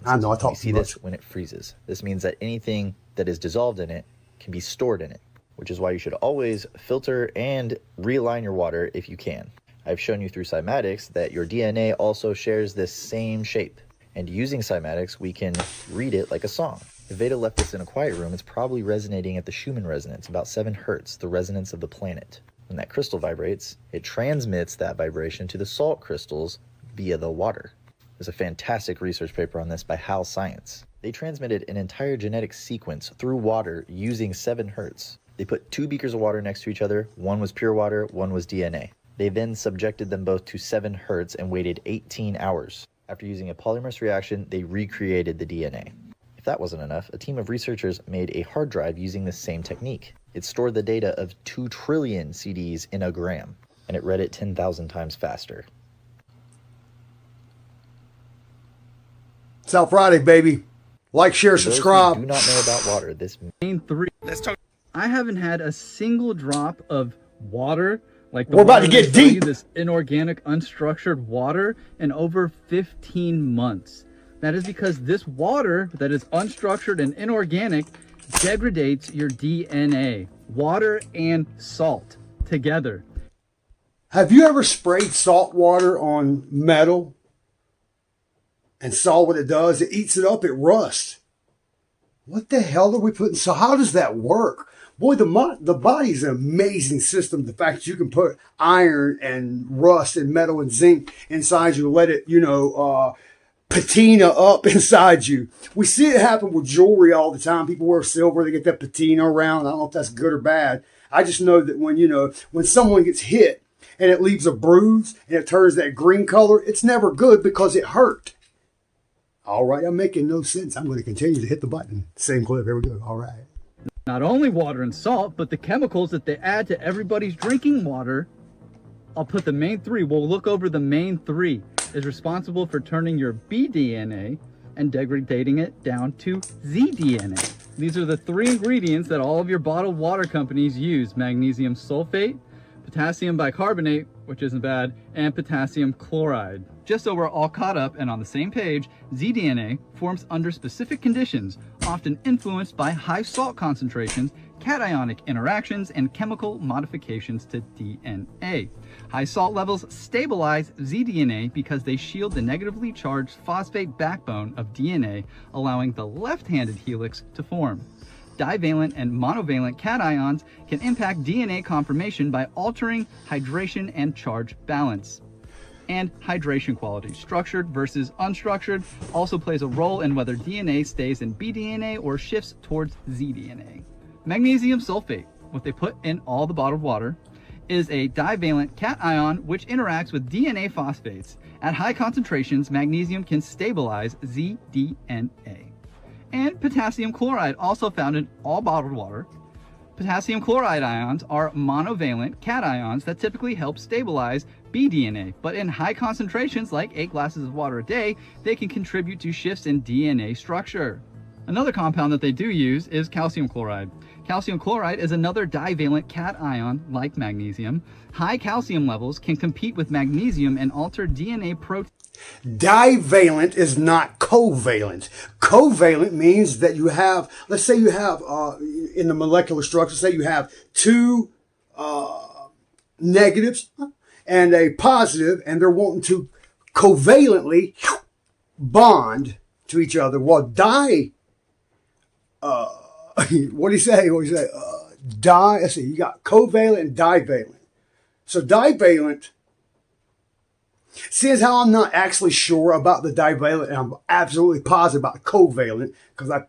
I know I talk You see this when it freezes. This means that anything that is dissolved in it can be stored in it, which is why you should always filter and realign your water if you can. I've shown you through cymatics that your DNA also shares this same shape. And using cymatics, we can read it like a song. If Veda left this in a quiet room, it's probably resonating at the Schumann resonance, about 7 hertz, the resonance of the planet. When that crystal vibrates, it transmits that vibration to the salt crystals via the water. There's a fantastic research paper on this by HAL Science. They transmitted an entire genetic sequence through water using 7 hertz. They put 2 beakers of water next to each other. One was pure water, one was DNA. They then subjected them both to 7 hertz and waited 18 hours. After using a polymerase reaction, they recreated the DNA. If that wasn't enough, a team of researchers made a hard drive using the same technique. It stored the data of 2 trillion CDs in a gram, and it read it 10,000 times faster. South Friday, baby. Like, share, For those who subscribe. do not know about water, this Main 3. Let's talk. I haven't had a single drop of water like the We're about to water get they sell you, deep. this inorganic, unstructured water in over 15 months. That is because this water that is unstructured and inorganic degrades your DNA. Water and salt together. Have you ever sprayed salt water on metal and saw what it does? It eats it up, it rusts. What the hell are we putting? So how does that work? Boy, the body's an amazing system. The fact that you can put iron and rust and metal and zinc inside you, let it, patina up inside you. We see it happen with jewelry all the time. People wear silver, they get that patina around. I don't know if that's good or bad. I just know that when someone gets hit and it leaves a bruise and it turns that green color, it's never good because it hurt. All right, I'm making no sense. I'm going to continue to hit the button. Same clip. Here we go. All right. Not only water and salt, but the chemicals that they add to everybody's drinking water. I'll put the main 3. We'll look over the main 3 is responsible for turning your bDNA and degrading it down to zDNA. These are the 3 ingredients that all of your bottled water companies use: magnesium sulfate, potassium bicarbonate, which isn't bad, and potassium chloride. Just so we're all caught up and on the same page, zDNA forms under specific conditions, often influenced by high salt concentrations, cationic interactions, and chemical modifications to DNA. High salt levels stabilize zDNA because they shield the negatively charged phosphate backbone of DNA, allowing the left-handed helix to form. Divalent and monovalent cations can impact DNA conformation by altering hydration and charge balance. And hydration quality, structured versus unstructured, also plays a role in whether DNA stays in bDNA or shifts towards zDNA. Magnesium sulfate, what they put in all the bottled water, is a divalent cation which interacts with DNA phosphates. At high concentrations, magnesium can stabilize zDNA. And potassium chloride, also found in all bottled water. Potassium chloride ions are monovalent cations that typically help stabilize bDNA, but in high concentrations, like 8 glasses of water a day, they can contribute to shifts in DNA structure. Another compound that they do use is calcium chloride. Calcium chloride is another divalent cation like magnesium. High calcium levels can compete with magnesium and alter DNA protein. Divalent is not covalent. Covalent means that you have, let's say you have, in the molecular structure, say you have 2 negatives and a positive, and they're wanting to covalently bond to each other. Well, what do you say? Let's see, you got covalent and divalent. So divalent, seeing how I'm not actually sure about the divalent, and I'm absolutely positive about covalent, because I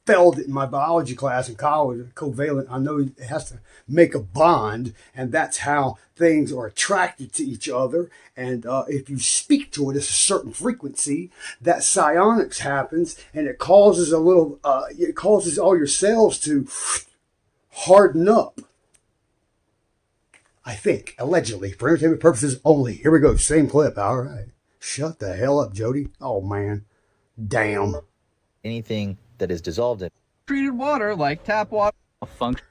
failed it in my biology class in college. Covalent, I know it has to make a bond, and that's how things are attracted to each other. And if you speak to it at a certain frequency, that psionics happens, and it causes it causes all your cells to harden up. I think, allegedly, for entertainment purposes only. Here we go, same clip. All right. Shut the hell up, Jody. Oh, man. Damn. Anything that is dissolved in Treated water, like tap water, function.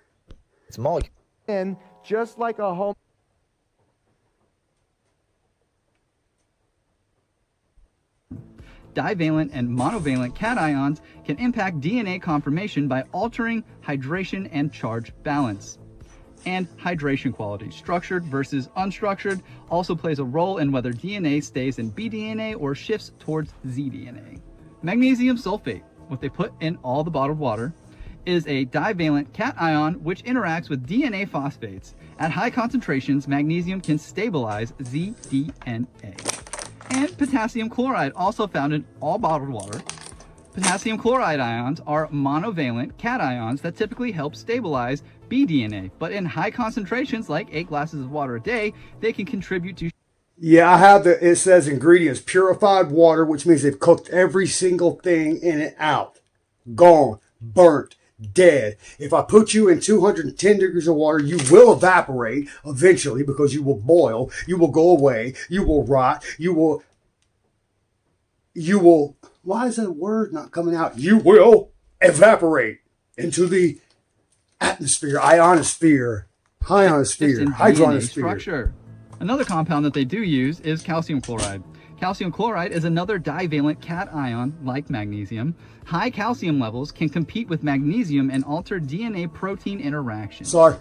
its molecule. And just like a home. Divalent and monovalent cations can impact DNA conformation by altering hydration and charge balance. And hydration quality, structured versus unstructured, also plays a role in whether DNA stays in bDNA or shifts towards zDNA. Magnesium sulfate, what they put in all the bottled water, is a divalent cation which interacts with DNA phosphates. At high concentrations, magnesium can stabilize zDNA. And potassium chloride, also found in all bottled water. Potassium chloride ions are monovalent cations that typically help stabilize bDNA, but in high concentrations, like 8 glasses of water a day, they can contribute to... Yeah, I have it says ingredients, purified water, which means they've cooked every single thing in it out. Gone, burnt, dead. If I put you in 210 degrees of water, you will evaporate eventually because you will boil, you will go away, you will rot, you will, why is that word not coming out? You will evaporate into the atmosphere, hydrosphere. Structure. Another compound that they do use is calcium chloride. Calcium chloride is another divalent cation like magnesium. High calcium levels can compete with magnesium and alter DNA protein interactions. Sorry.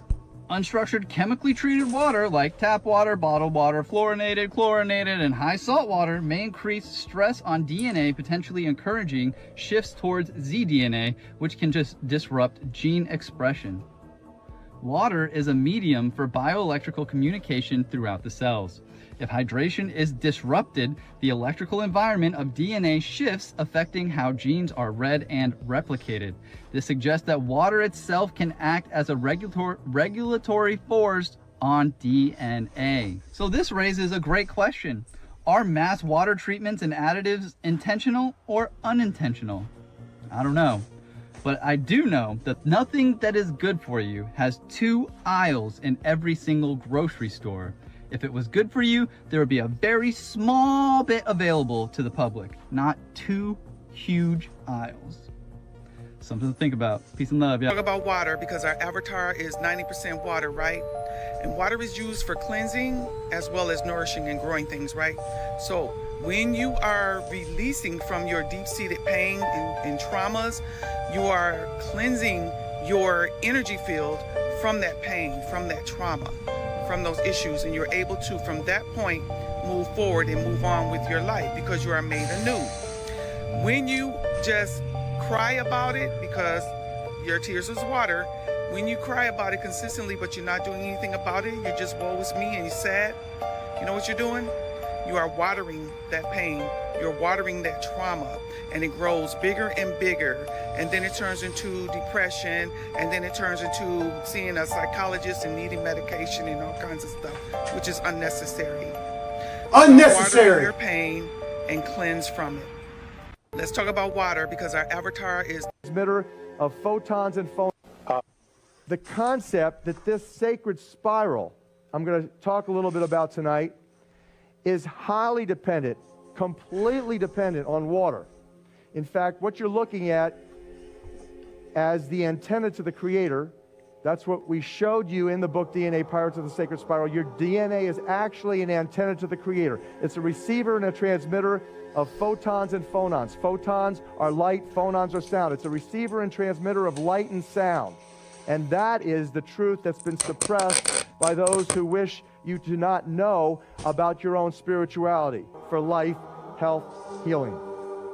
Unstructured chemically treated water like tap water, bottled water, fluorinated, chlorinated, and high salt water may increase stress on DNA, potentially encouraging shifts towards zDNA, which can just disrupt gene expression. Water is a medium for bioelectrical communication throughout the cells. If hydration is disrupted, the electrical environment of DNA shifts, affecting how genes are read and replicated. This suggests that water itself can act as a regulatory force on DNA. So this raises a great question. Are mass water treatments and additives intentional or unintentional? I don't know. But I do know that nothing that is good for you has 2 aisles in every single grocery store. If it was good for you, there would be a very small bit available to the public, not 2 huge aisles. Something to think about. Peace and love, yeah. Talk about water because our avatar is 90% water, right? And water is used for cleansing as well as nourishing and growing things, right? So when you are releasing from your deep-seated pain and traumas, you are cleansing your energy field from that pain, from that trauma, from those issues, and you're able to, from that point, move forward and move on with your life because you are made anew. When you just cry about it, because your tears is water, when you cry about it consistently but you're not doing anything about it, you're just woe is me and you're sad, you know what you're doing? You are watering that pain, you're watering that trauma, and it grows bigger and bigger, and then it turns into depression, and then it turns into seeing a psychologist and needing medication and all kinds of stuff, which is unnecessary. Unnecessary! Water your pain and cleanse from it. Let's talk about water because our avatar is transmitter of photons and phonons. The concept that this sacred spiral I'm going to talk a little bit about tonight is highly dependent, completely dependent on water. In fact, what you're looking at as the antenna to the Creator, that's what we showed you in the book DNA Prior to the Sacred Spiral. Your DNA is actually an antenna to the Creator. It's a receiver and a transmitter of photons and phonons. Photons are light, phonons are sound. It's a receiver and transmitter of light and sound. And that is the truth that's been suppressed by those who wish you to not know about your own spirituality for life, health, healing.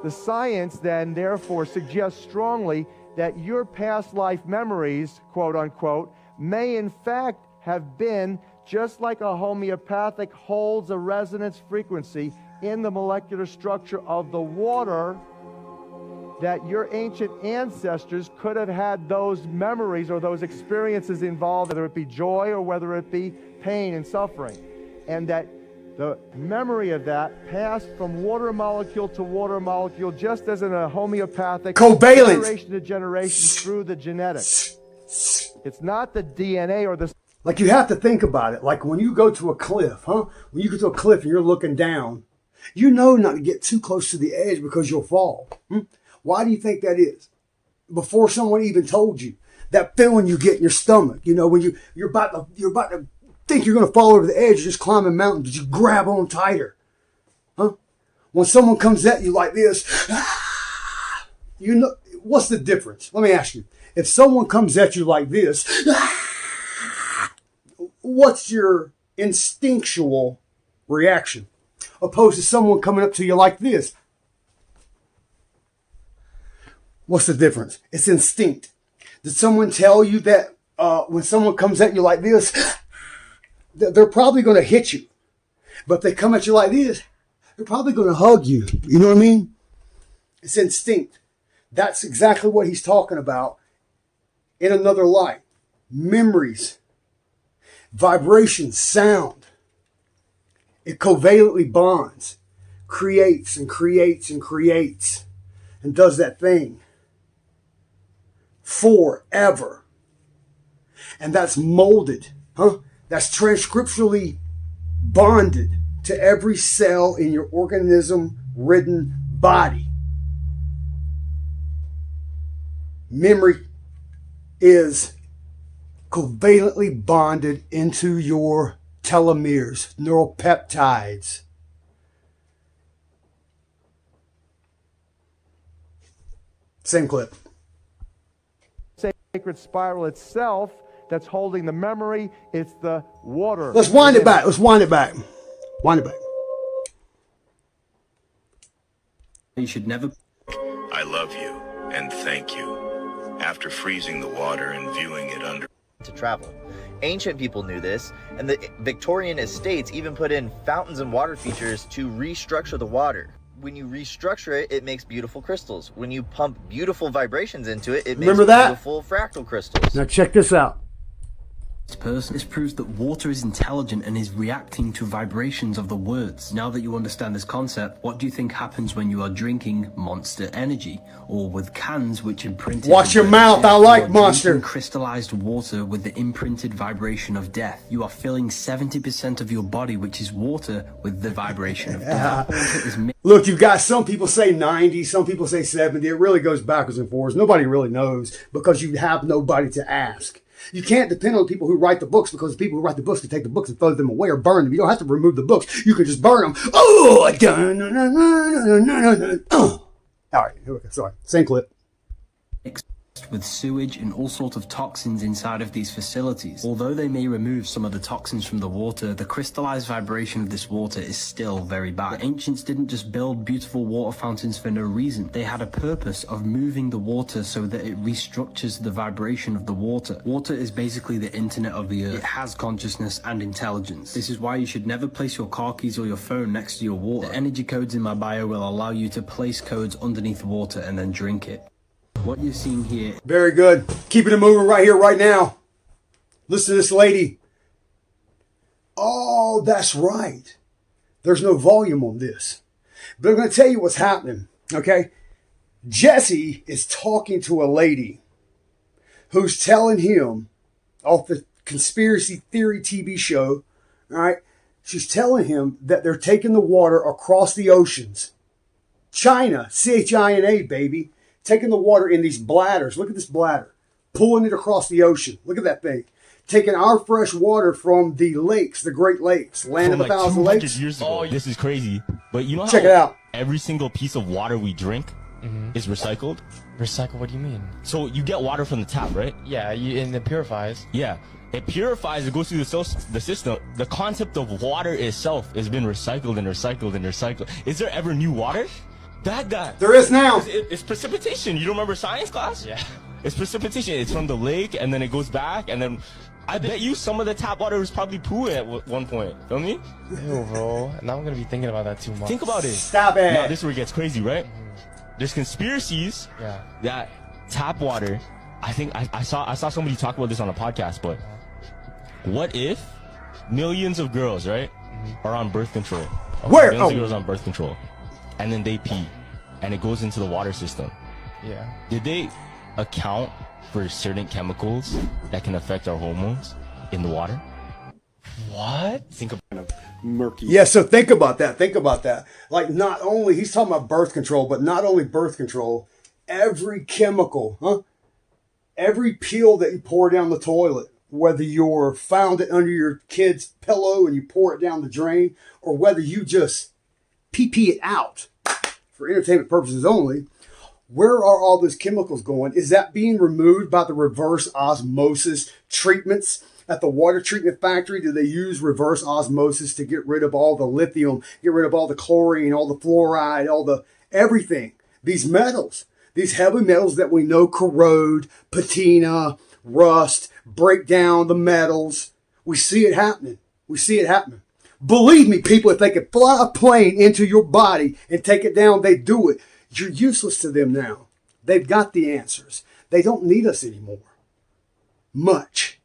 The science then therefore suggests strongly that your past life memories, quote unquote, may in fact have been just like a homeopathic holds a resonance frequency in the molecular structure of the water, that your ancient ancestors could have had those memories or those experiences involved, whether it be joy or whether it be pain and suffering, and that the memory of that passed from water molecule to water molecule, just as in a homeopathic covalent generation to generation through the genetics. It's not the DNA or the... Like, you have to think about it. Like when you go to a cliff, huh? When you go to a cliff and you're looking down, you know not to get too close to the edge because you'll fall. Why do you think that is? Before someone even told you. That feeling you get in your stomach, you know, when you're about to think you're going to fall over the edge, you're just climbing mountains, but you grab on tighter. Huh? When someone comes at you like this, you know, what's the difference? Let me ask you. If someone comes at you like this, what's your instinctual reaction? Opposed to someone coming up to you like this. What's the difference? It's instinct. Did someone tell you that when someone comes at you like this, they're probably going to hit you? But if they come at you like this, they're probably going to hug you. You know what I mean? It's instinct. That's exactly what he's talking about in another light. Memories, vibrations, sound. It covalently bonds, creates and creates and creates, and does that thing forever. And that's molded, That's transcriptionally bonded to every cell in your organism-ridden body. Memory is covalently bonded into your telomeres, neural peptides. Same clip. Sacred spiral itself that's holding the memory, it's the water. Let's wind it back. Let's wind it back. Wind it back. You should never. I love you and thank you. After freezing the water and viewing it under to travel. Ancient people knew this, and the Victorian estates even put in fountains and water features to restructure the water. When you restructure it, it makes beautiful crystals. When you pump beautiful vibrations into it, it makes beautiful fractal crystals. Now check this out. This proves that water is intelligent and is reacting to vibrations of the words. Now that you understand this concept, what do you think happens when you are drinking Monster Energy, or with cans which imprinted? Watch your mouth. I like Monster. Crystallized water with the imprinted vibration of death. You are filling 70% of your body, which is water, with the vibration of death. Look, you've got some people say 90, some people say 70. It really goes backwards and forwards. Nobody really knows because you have nobody to ask. You can't depend on people who write the books, because the people who write the books can take the books and throw them away or burn them. You don't have to remove the books. You can just burn them. Oh, all right, here we go. Sorry. Same clip. With sewage and all sorts of toxins inside of these facilities. Although they may remove some of the toxins from the water, the crystallized vibration of this water is still very bad. The ancients didn't just build beautiful water fountains for no reason. They had a purpose of moving the water so that it restructures the vibration of the water. Water is basically the internet of the earth. It has consciousness and intelligence. This is why you should never place your car keys or your phone next to your water. The energy codes in my bio will allow you to place codes underneath water and then drink it. What you're seeing here. Very good. Keeping it moving right here, right now. Listen to this lady. Oh, that's right. There's no volume on this. But I'm going to tell you what's happening, okay? Jesse is talking to a lady who's telling him, off the conspiracy theory TV show, all right? She's telling him that they're taking the water across the oceans. China, China, baby. Taking the water in these bladders. Look at this bladder. Pulling it across the ocean. Look at that thing. Taking our fresh water from the lakes, the Great Lakes, land of a thousand lakes. Years ago. This is crazy. But you know Check it out. Every single piece of water we drink is recycled? Recycle? What do you mean? So you get water from the tap, right? Yeah, and it purifies. Yeah. It purifies, it goes through the system. The concept of water itself has been recycled and recycled and recycled. Is there ever new water? That there is now. It's precipitation. You don't remember science class? Yeah. It's precipitation. It's from the lake, and then it goes back, and then I bet you some of the tap water was probably poo at one point. Feel me? Ew, bro. Now I'm gonna be thinking about that too much. Think about it. Stop it. Now this is where it gets crazy, right? There's conspiracies that tap water. I think I saw somebody talk about this on a podcast, but what if millions of girls, right, are on birth control? Where? Millions of girls on birth control. And then they pee, and it goes into the water system. Yeah. Did they account for certain chemicals that can affect our hormones in the water? What? Think of murky. Yeah, so think about that. Think about that. Like, not only, he's talking about birth control, but not only birth control, every chemical, Every pill that you pour down the toilet, whether you're found it under your kid's pillow and you pour it down the drain, or whether you just pee it out for entertainment purposes only, where are all those chemicals going? Is that being removed by the reverse osmosis treatments at the water treatment factory? Do they use reverse osmosis to get rid of all the lithium, get rid of all the chlorine, all the fluoride, all the everything? These metals, these heavy metals that we know corrode, patina, rust, break down the metals. We see it happening. We see it happening. Believe me, people, if they could fly a plane into your body and take it down, they do it. You're useless to them now. They've got the answers. They don't need us anymore. Much.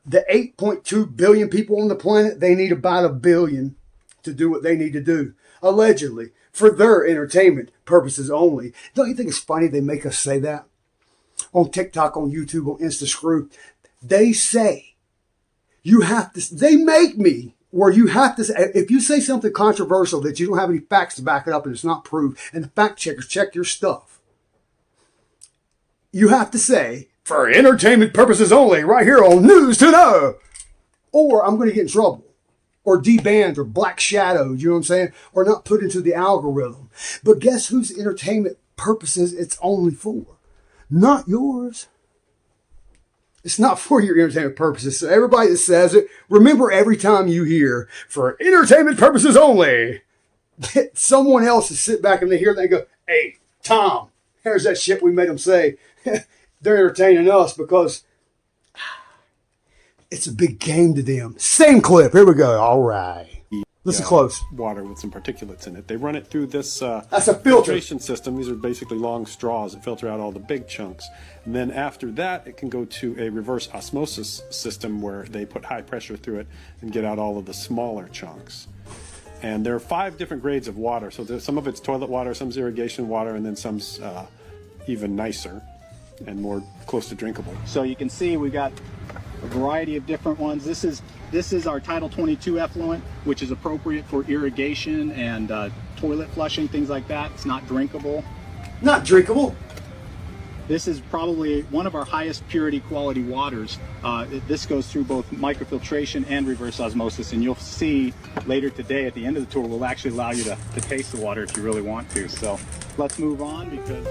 The 8.2 billion people on the planet, they need about 1 billion to do what they need to do. Allegedly. For their entertainment purposes only. Don't you think it's funny they make us say that? On TikTok, on YouTube, on InstaScrew. They say, you have to, they make me, where you have to say, if you say something controversial that you don't have any facts to back it up and it's not proved, and the fact checkers check your stuff, you have to say, for entertainment purposes only, right here on News to Know, or I'm going to get in trouble, or debanned, or black shadowed, you know what I'm saying, or not put into the algorithm. But guess whose entertainment purposes it's only for? Not yours. It's not for your entertainment purposes. So everybody that says it, remember every time you hear, for entertainment purposes only, someone else is sit back and they hear that and go, hey, Tom, here's that shit we made them say. They're entertaining us because it's a big game to them. Same clip. Here we go. All right. Listen close. Water with some particulates in it. They run it through this that's a filter filtration system. These are basically long straws that filter out all the big chunks. And then after that, it can go to a reverse osmosis system where they put high pressure through it and get out all of the smaller chunks. And there are 5 different grades of water. So some of it's toilet water, some's irrigation water, and then some's even nicer and more close to drinkable. So you can see we've got a variety of different ones. This is our Title 22 effluent, which is appropriate for irrigation and toilet flushing, things like that. It's not drinkable. Not drinkable. This is probably one of our highest purity quality waters. This goes through both microfiltration and reverse osmosis, and you'll see later today at the end of the tour, we'll actually allow you to taste the water if you really want to. So let's move on because...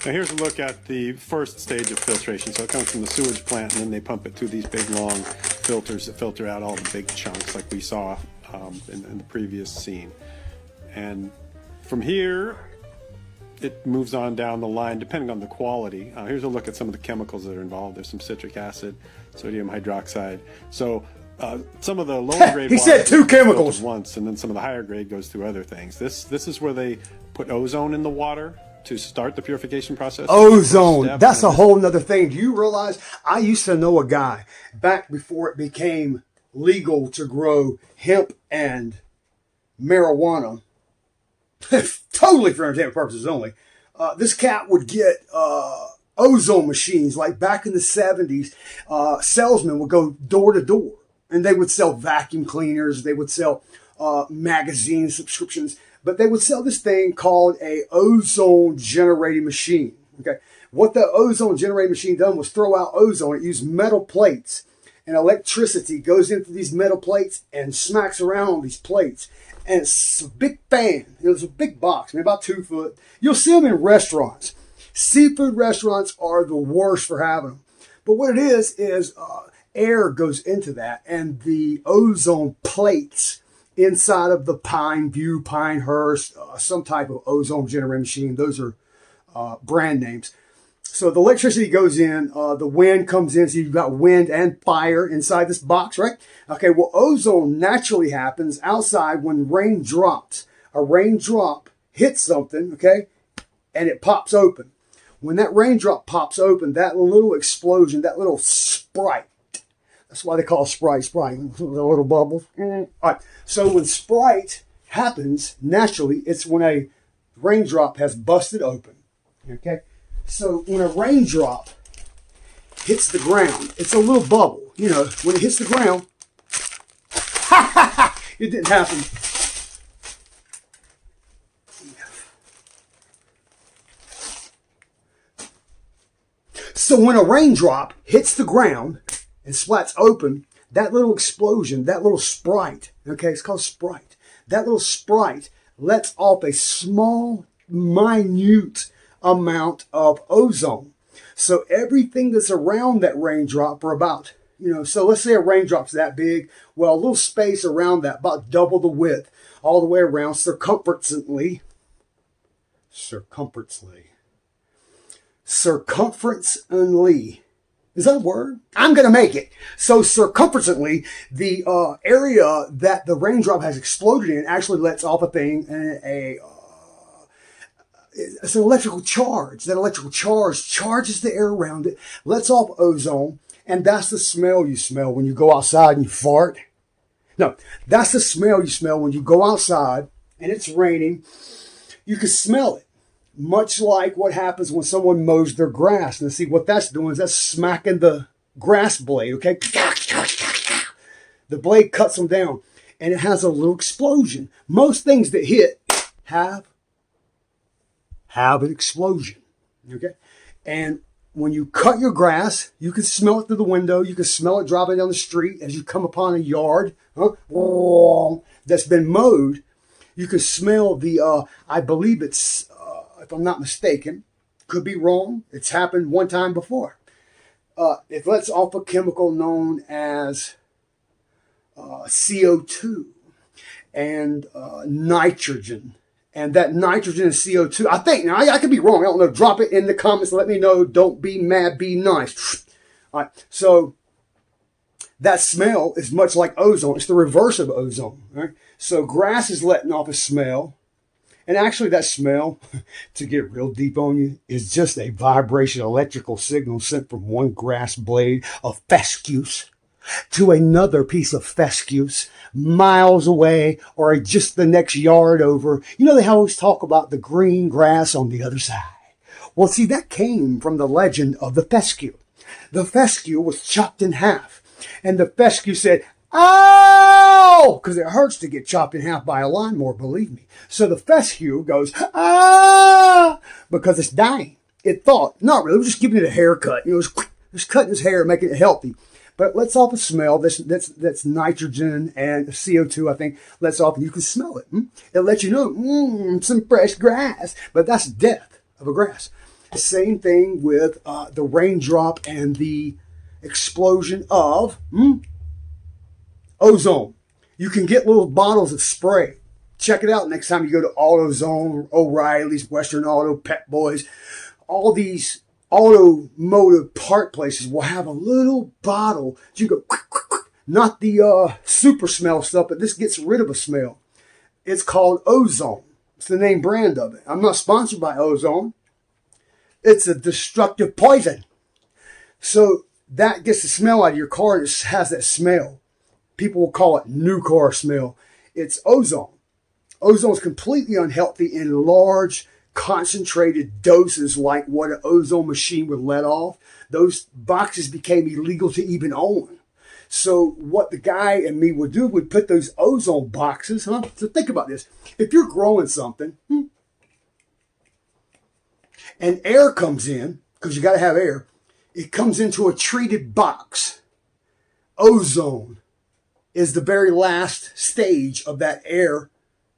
Now here's a look at the first stage of filtration. So it comes from the sewage plant, and then they pump it through these big long filters that filter out all the big chunks like we saw in the previous scene. And from here, it moves on down the line depending on the quality. Here's a look at some of the chemicals that are involved. There's some citric acid, sodium hydroxide. So some of the lower grade he said 2 chemicals once, and then some of the higher grade goes through other things. This is where they put ozone in the water to start the purification process. Ozone. That's a whole nother thing. Do you realize I used to know a guy back before it became legal to grow hemp and marijuana, totally for entertainment purposes only. This cat would get ozone machines. Like back in the 70s, salesmen would go door to door and they would sell vacuum cleaners. They would sell magazine subscriptions. But they would sell this thing called a ozone generating machine. Okay, what the ozone generating machine done was throw out ozone. It used metal plates, and electricity goes into these metal plates and smacks around on these plates. And it's a big fan. It was a big box, maybe about 2 foot. You'll see them in restaurants. Seafood restaurants are the worst for having them. But what it is air goes into that, and the ozone plates inside of the Pine View, Pinehurst, some type of ozone generating machine. Those are brand names. So the electricity goes in, the wind comes in, so you've got wind and fire inside this box, right? Okay, well, ozone naturally happens outside when rain drops. A raindrop hits something, okay, and it pops open. When that raindrop pops open, that little explosion, that little sprite, that's why they call Sprite, the little bubbles. All right. So when Sprite happens, naturally, it's when a raindrop has busted open. Okay? So when a raindrop hits the ground, it's a little bubble. You know, when it hits the ground, it didn't happen. So when a raindrop hits the ground and splats open, that little explosion, that little sprite, okay, it's called sprite. That little sprite lets off a small, minute amount of ozone. So everything that's around that raindrop for about, so let's say a raindrop's that big. Well, a little space around that, about double the width, all the way around circumferentially. Is that a word? I'm going to make it. So circumferentially, the area that the raindrop has exploded in actually lets off a thing, it's an electrical charge. That electrical charge charges the air around it, lets off ozone, and that's the smell you smell when you go outside and you fart. No, that's the smell you smell when you go outside and it's raining. You can smell it. Much like what happens when someone mows their grass. And see, what that's doing is that's smacking the grass blade, okay? The blade cuts them down, and it has a little explosion. Most things that hit have an explosion, okay? And when you cut your grass, you can smell it through the window. You can smell it dropping down the street as you come upon a yard that's been mowed. You can smell the, I believe it's, if I'm not mistaken, could be wrong. It's happened one time before. It lets off a chemical known as CO2 and nitrogen. And that nitrogen and CO2, I think, now I could be wrong. I don't know. Drop it in the comments. Let me know. Don't be mad. Be nice. All right. So that smell is much like ozone. It's the reverse of ozone. Right? So grass is letting off a smell. And actually that smell, to get real deep on you, is just a vibration electrical signal sent from one grass blade of fescue to another piece of fescue miles away or just the next yard over. They always talk about the green grass on the other side. Well, see, that came from the legend of the fescue. The fescue was chopped in half, and the fescue said, "Ow!" Because it hurts to get chopped in half by a lawnmower, believe me. So the fescue goes, "Ah!" because it's dying. It thought, not really, it was just giving it a haircut. It was just cutting his hair, making it healthy. But it lets off a smell that's nitrogen and CO2, I think, lets off, and you can smell it. It lets you know, some fresh grass. But that's death of a grass. The same thing with the raindrop and the explosion of ozone. You can get little bottles of spray. Check it out next time you go to AutoZone, O'Reilly's, Western Auto, Pep Boys. All these automotive part places will have a little bottle. You go, not the super smell stuff, but this gets rid of a smell. It's called Ozone. It's the name brand of it. I'm not sponsored by Ozone. It's a destructive poison. So that gets the smell out of your car. It has that smell. People will call it new car smell. It's ozone. Ozone is completely unhealthy in large, concentrated doses like what an ozone machine would let off. Those boxes became illegal to even own. So what the guy and me would do, would put those ozone boxes, So think about this. If you're growing something, and air comes in, because you got to have air, it comes into a treated box. Ozone is the very last stage of that air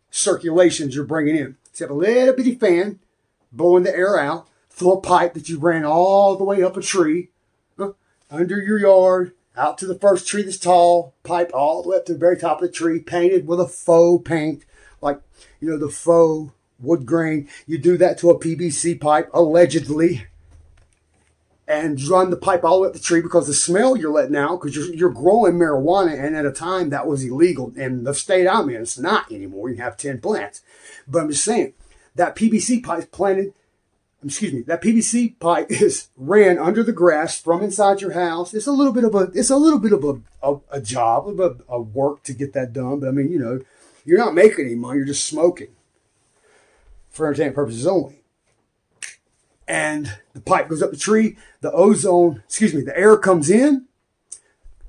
circulations you're bringing in. So you have a little bitty fan blowing the air out through a pipe that you ran all the way up a tree, under your yard, out to the first tree that's tall, pipe all the way up to the very top of the tree, painted with a faux paint, like, the faux wood grain. You do that to a PVC pipe, allegedly, and run the pipe all the way up the tree, because the smell you're letting out, because you're growing marijuana, and at a time that was illegal. And the state I'm in, it's not anymore. You can have 10 plants. But I'm just saying, that PVC pipe is ran under the grass from inside your house. It's a little bit of a job, of a work to get that done. But I mean, you're not making any money. You're just smoking for entertainment purposes only. And the pipe goes up the tree, the air comes in,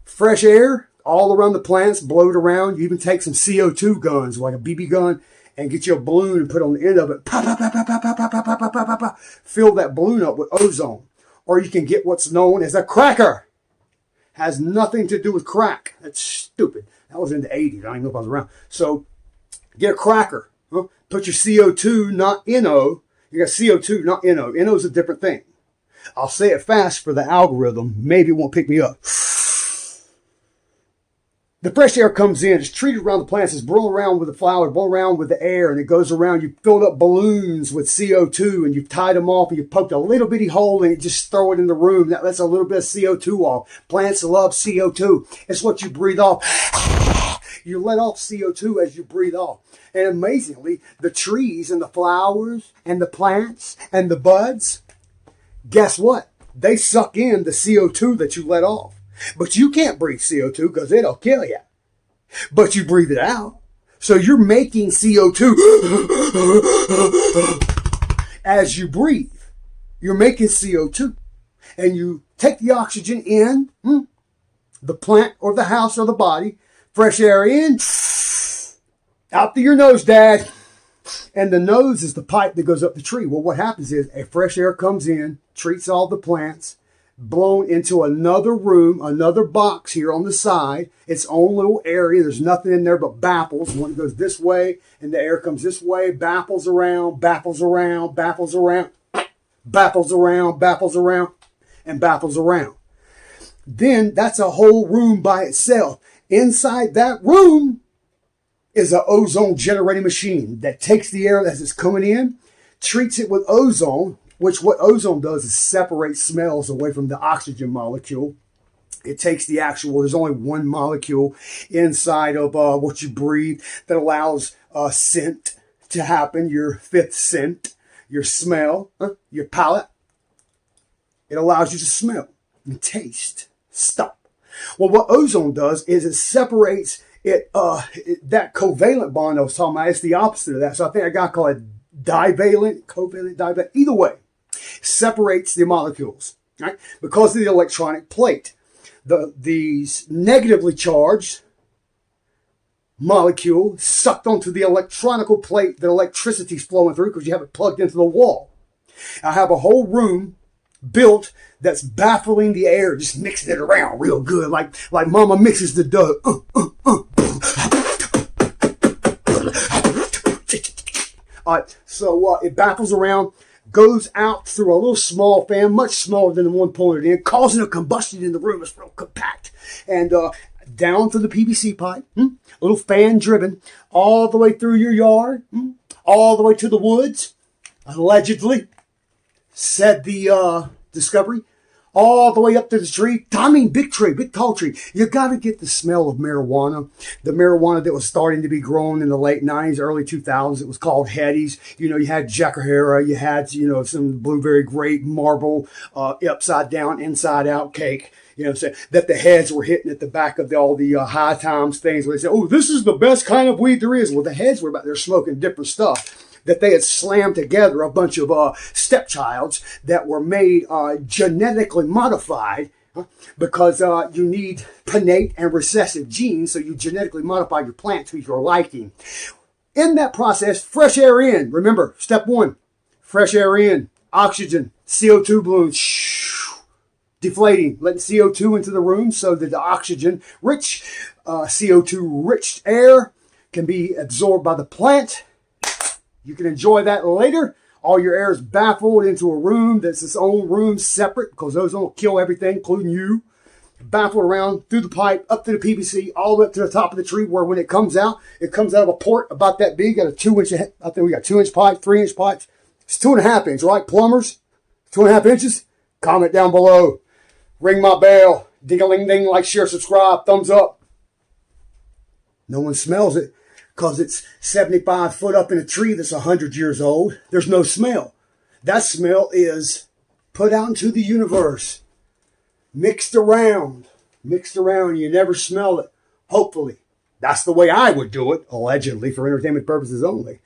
fresh air all around the plants, blow it around. You even take some CO2 guns, like a BB gun, and get you a balloon and put on the end of it. Pop, pop, pop, pop, pop, pop, pop, pop, pop, pop, pop. Fill that balloon up with ozone. or you can get what's known as a cracker. Has nothing to do with crack. That's stupid. That was in the 80s. I don't even know if I was around. So get a cracker. Huh? Put your CO2, not NO. You got CO2, not NO. NO is a different thing. I'll say it fast for the algorithm. Maybe it won't pick me up. The fresh air comes in. It's treated around the plants. It's blown around with the flower, blown around with the air, and it goes around. You filled up balloons with CO2, and you've tied them off, and you poked a little bitty hole, and you just throw it in the room. That lets a little bit of CO2 off. Plants love CO2. It's what you breathe off. You let off CO2 as you breathe off. And amazingly, the trees and the flowers and the plants and the buds, guess what? They suck in the CO2 that you let off. But you can't breathe CO2 because it'll kill you. But you breathe it out. So you're making CO2 as you breathe. You're making CO2. And you take the oxygen in, the plant or the house or the body, fresh air in, out through your nose, Dad. And the nose is the pipe that goes up the tree. Well, what happens is a fresh air comes in, treats all the plants, blown into another room, another box here on the side, its own little area. There's nothing in there but baffles. One goes this way, and the air comes this way, baffles around, baffles around, baffles around, baffles around, baffles around, and baffles around. Then that's a whole room by itself. Inside that room is an ozone generating machine that takes the air as it's coming in, treats it with ozone, which what ozone does is separate smells away from the oxygen molecule. It takes the actual, there's only one molecule inside of what you breathe that allows scent to happen, your fifth scent, your smell, your palate. It allows you to smell and taste. Stop. Well, what ozone does is it separates that covalent bond I was talking about. It's the opposite of that. So I think I got to call it divalent, covalent, divalent. Either way, separates the molecules, right? Because of the electronic plate. These negatively charged molecule sucked onto the electronical plate that electricity's flowing through because you have it plugged into the wall. I have a whole room built that's baffling the air, just mixing it around real good, like mama mixes the dough. All right, so it baffles around, goes out through a little small fan, much smaller than the one pointed in, causing a combustion in the room. It's real compact. And down through the PVC pipe, a little fan driven, all the way through your yard, all the way to the woods, allegedly, said the discovery, all the way up to the tree. I mean, big tree, big tall tree. You got to get the smell of marijuana. The marijuana that was starting to be grown in the late 90s, early 2000s. It was called Headies. You know, you had Jack O'Hara. You had, you know, some blueberry grape, marble, upside down, inside out cake. You know what I'm saying? That the heads were hitting at the back of all the high times things where they say, oh, this is the best kind of weed there is. Well, the heads were about there smoking different stuff. That they had slammed together a bunch of stepchilds that were made genetically modified because you need pinnate and recessive genes, so you genetically modify your plant to your liking. In that process, fresh air in. Remember, step one, fresh air in, oxygen, CO2 balloons, deflating, letting CO2 into the room so that the oxygen-rich, CO2-rich air can be absorbed by the plant. You can enjoy that later. All your air is baffled into a room that's its own room separate because those don't kill everything, including you. Baffled around through the pipe, up to the PVC, all the way up to the top of the tree where when it comes out of a port about that big. Got a 2-inch, I think we got 2-inch pipes, 3-inch pipes. It's 2.5 inch, right? Plumbers, 2.5 inches. Comment down below. Ring my bell. Ding-a-ling-ding, like, share, subscribe, thumbs up. No one smells it. Because it's 75 foot up in a tree that's 100 years old. There's no smell. That smell is put out into the universe. Mixed around. You never smell it. Hopefully. That's the way I would do it. Allegedly, for entertainment purposes only.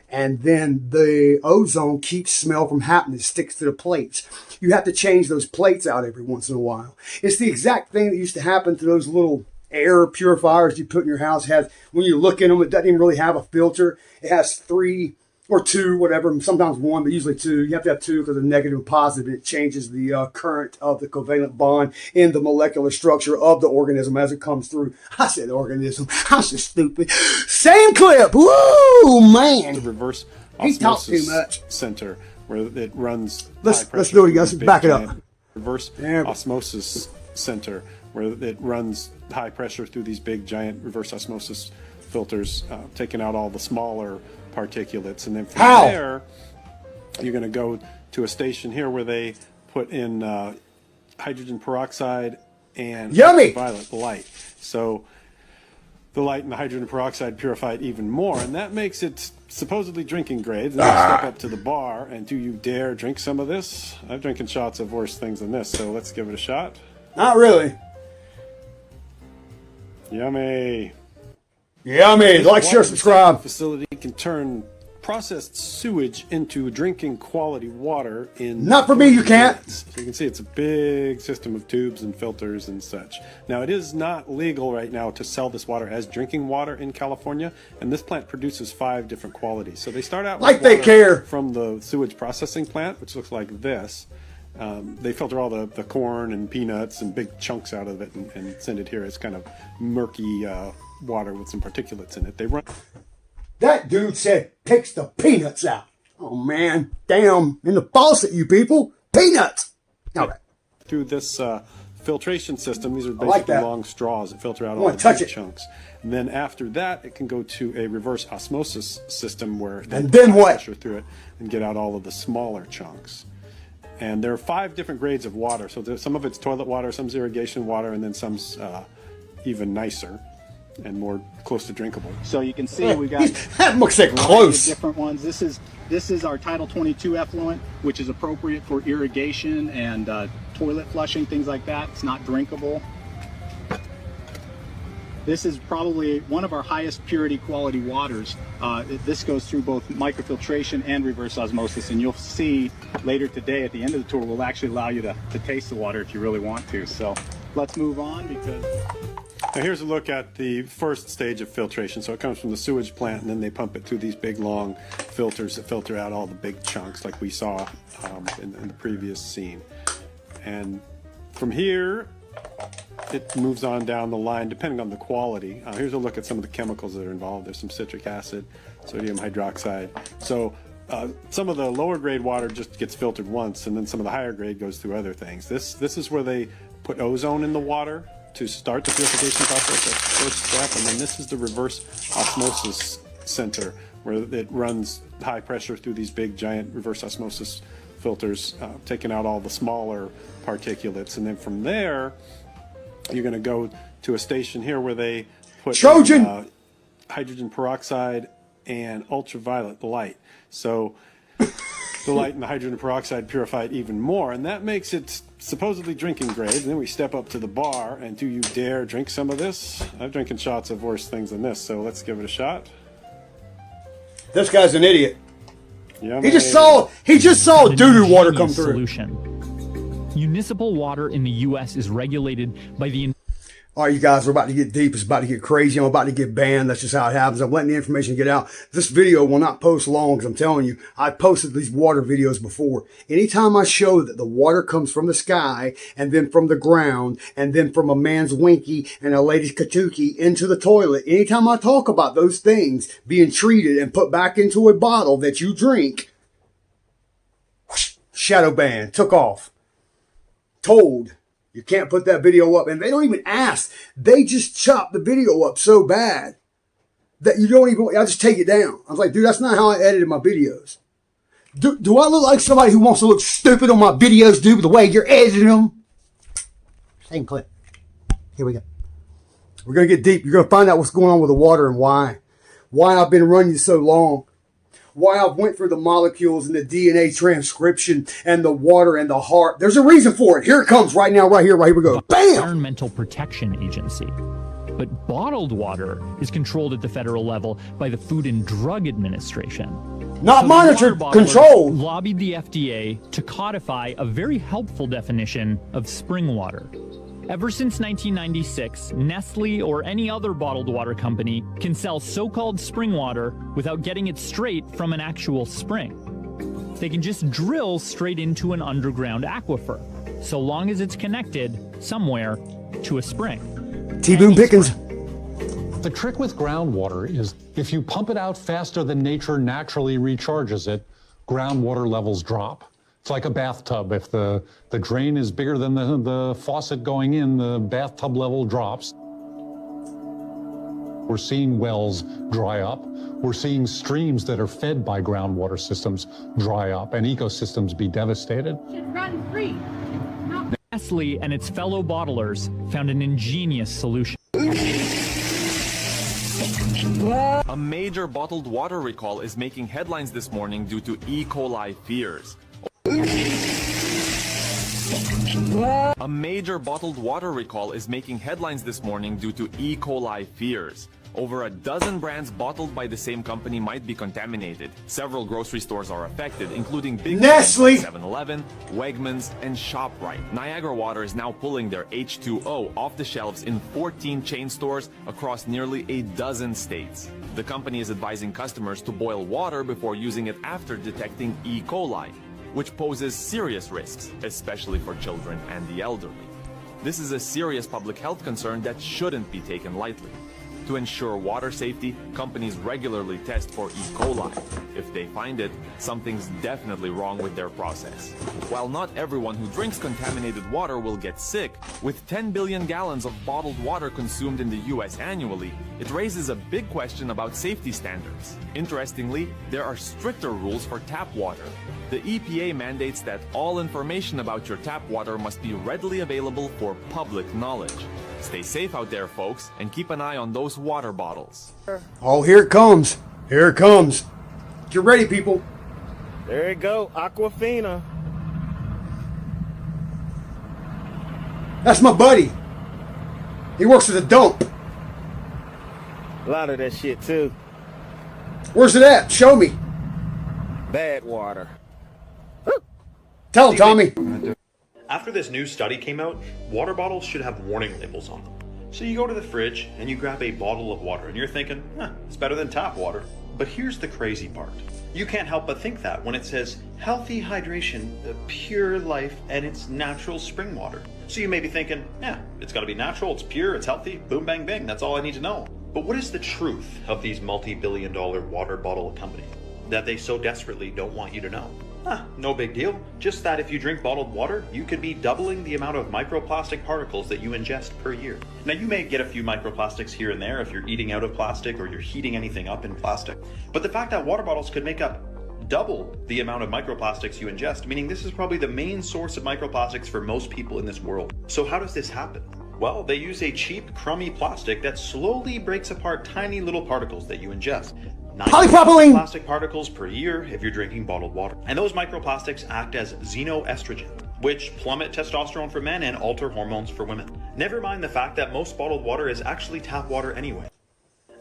And then the ozone keeps smell from happening. It sticks to the plates. You have to change those plates out every once in a while. It's the exact thing that used to happen to those little air purifiers you put in your house. When you look in them, it doesn't even really have a filter. It has 3 or two, whatever, sometimes one, but usually two. You have to have two because of negative and positive. It changes the current of the covalent bond in the molecular structure of the organism as it comes through. I said organism. I'm so stupid. Same clip. Woo, man. The reverse He talks too osmosis much. center where it runs. Let's high pressure do it again. Let's through back it big up. Reverse osmosis center where it runs high pressure through these big giant reverse osmosis filters, taking out all the smaller particulates, and then from there you're going to go to a station here where they put in hydrogen peroxide and ultraviolet light. So the light and the hydrogen peroxide purify it even more, and that makes it supposedly drinking grade. Then you step up to the bar, and do you dare drink some of this? I've drinking shots of worse things than this, so let's give it a shot. Not really. Yummy. Yummy. Like, share, subscribe. Facility can turn processed sewage into drinking quality water in Not for me, you can't. minutes. So you can see it's a big system of tubes and filters and such. Now, it is not legal right now to sell this water as drinking water in California, and this plant produces 5 different qualities. So they start out Like with they water care. from the sewage processing plant, which looks like this. They filter all the corn and peanuts and big chunks out of it and send it here as kind of murky water with some particulates in it. They run. That dude said picks the peanuts out. Oh, man. Damn. In the faucet, you people. Peanuts. All right. Through this filtration system. These are I like basically that. long straws that filter out I all wanna the touch big it. chunks. And then after that, it can go to a reverse osmosis system where they And then put what? pressure through it and get out all of the smaller chunks. And there are 5 different grades of water. So some of it's toilet water, some's irrigation water, and then some's even nicer and more close to drinkable. So you can see we've got that looks like a variety of close. different ones. This is our Title 22 effluent, which is appropriate for irrigation and toilet flushing, things like that. It's not drinkable. This is probably one of our highest purity quality waters. This goes through both microfiltration and reverse osmosis, and you'll see later today at the end of the tour, we'll actually allow you to taste the water if you really want to. So let's move on because... Now here's a look at the first stage of filtration. So it comes from the sewage plant, and then they pump it through these big long filters that filter out all the big chunks like we saw in the previous scene. And from here, it moves on down the line depending on the quality. Here's a look at some of the chemicals that are involved. There's some citric acid, sodium hydroxide. So some of the lower grade water just gets filtered once, and then some of the higher grade goes through other things. This is where they put ozone in the water to start the purification process. That's the first step. And then this is the reverse osmosis center where it runs high pressure through these big giant reverse osmosis filters, taking out all the smaller particulates. And then from there, you're going to go to a station here where they put in, hydrogen peroxide and ultraviolet light. So the light and the hydrogen peroxide purify it even more, and that makes it supposedly drinking grade. And then we step up to the bar, and do you dare drink some of this? I've drinking shots of worse things than this, so let's give it a shot. This guy's an idiot. Yummy. He just saw doo-doo water come through. Solution. Municipal water in the U.S. is regulated by the... All right, you guys, we're about to get deep. It's about to get crazy. I'm about to get banned. That's just how it happens. I'm letting the information get out. This video will not post long because I'm telling you, I posted these water videos before. Anytime I show that the water comes from the sky and then from the ground and then from a man's winky and a lady's katuki into the toilet, anytime I talk about those things being treated and put back into a bottle that you drink, whoosh, shadow ban, took off, told. You can't put that video up. And they don't even ask. They just chop the video up so bad that you don't even, I just take it down. I was like, dude, that's not how I edited my videos. Do I look like somebody who wants to look stupid on my videos, dude, with the way you're editing them? Same clip. Here we go. We're going to get deep. You're going to find out what's going on with the water and why. Why I've been running you so long. Why I've went through the molecules and the DNA transcription and the water and the heart. There's a reason for it. Here it comes right now, right here we go. Bam! Environmental Protection Agency. But bottled water is controlled at the federal level by the Food and Drug Administration. Not monitored, controlled. Lobbied the FDA to codify a very helpful definition of spring water. Ever since 1996, Nestle or any other bottled water company can sell so-called spring water without getting it straight from an actual spring. They can just drill straight into an underground aquifer, so long as it's connected somewhere to a spring. T-Boone Pickens. The trick with groundwater is if you pump it out faster than nature naturally recharges it, groundwater levels drop. It's like a bathtub. If the drain is bigger than the faucet going in, the bathtub level drops. We're seeing wells dry up. We're seeing streams that are fed by groundwater systems dry up and ecosystems be devastated. Run free. Nestle and its fellow bottlers found an ingenious solution. A major bottled water recall is making headlines this morning due to E. coli fears. A major bottled water recall is making headlines this morning due to E. coli fears. Over a dozen brands bottled by the same company might be contaminated. Several grocery stores are affected, including Big Nestle, 7-Eleven, Wegmans, and ShopRite. Niagara Water is now pulling their H2O off the shelves in 14 chain stores across nearly a dozen states. The company is advising customers to boil water before using it after detecting E. coli, which poses serious risks, especially for children and the elderly. This is a serious public health concern that shouldn't be taken lightly. To ensure water safety, companies regularly test for E. coli. If they find it, something's definitely wrong with their process. While not everyone who drinks contaminated water will get sick, with 10 billion gallons of bottled water consumed in the US annually, it raises a big question about safety standards. Interestingly, there are stricter rules for tap water. The EPA mandates that all information about your tap water must be readily available for public knowledge. Stay safe out there, folks, and keep an eye on those water bottles. Oh, here it comes. Here it comes. Get ready, people. There you go, Aquafina. That's my buddy. He works at the dump. A lot of that shit, too. Where's it at? Show me. Bad water. Tell him, Tommy. After this new study came out, water bottles should have warning labels on them. So you go to the fridge and you grab a bottle of water and you're thinking, it's better than tap water. But here's the crazy part. You can't help but think that when it says healthy hydration, pure life, and it's natural spring water. So you may be thinking, it's gotta be natural, it's pure, it's healthy, boom, bang, bang, that's all I need to know. But what is the truth of these multi-billion-dollar water bottle companies that they so desperately don't want you to know? No big deal. Just that if you drink bottled water, you could be doubling the amount of microplastic particles that you ingest per year. Now, you may get a few microplastics here and there if you're eating out of plastic or you're heating anything up in plastic. But the fact that water bottles could make up double the amount of microplastics you ingest, meaning this is probably the main source of microplastics for most people in this world. So how does this happen? Well, they use a cheap, crummy plastic that slowly breaks apart tiny little particles that you ingest. Polypropylene plastic particles per year if you're drinking bottled water. And those microplastics act as xenoestrogen, which plummet testosterone for men and alter hormones for women. Never mind the fact that most bottled water is actually tap water anyway.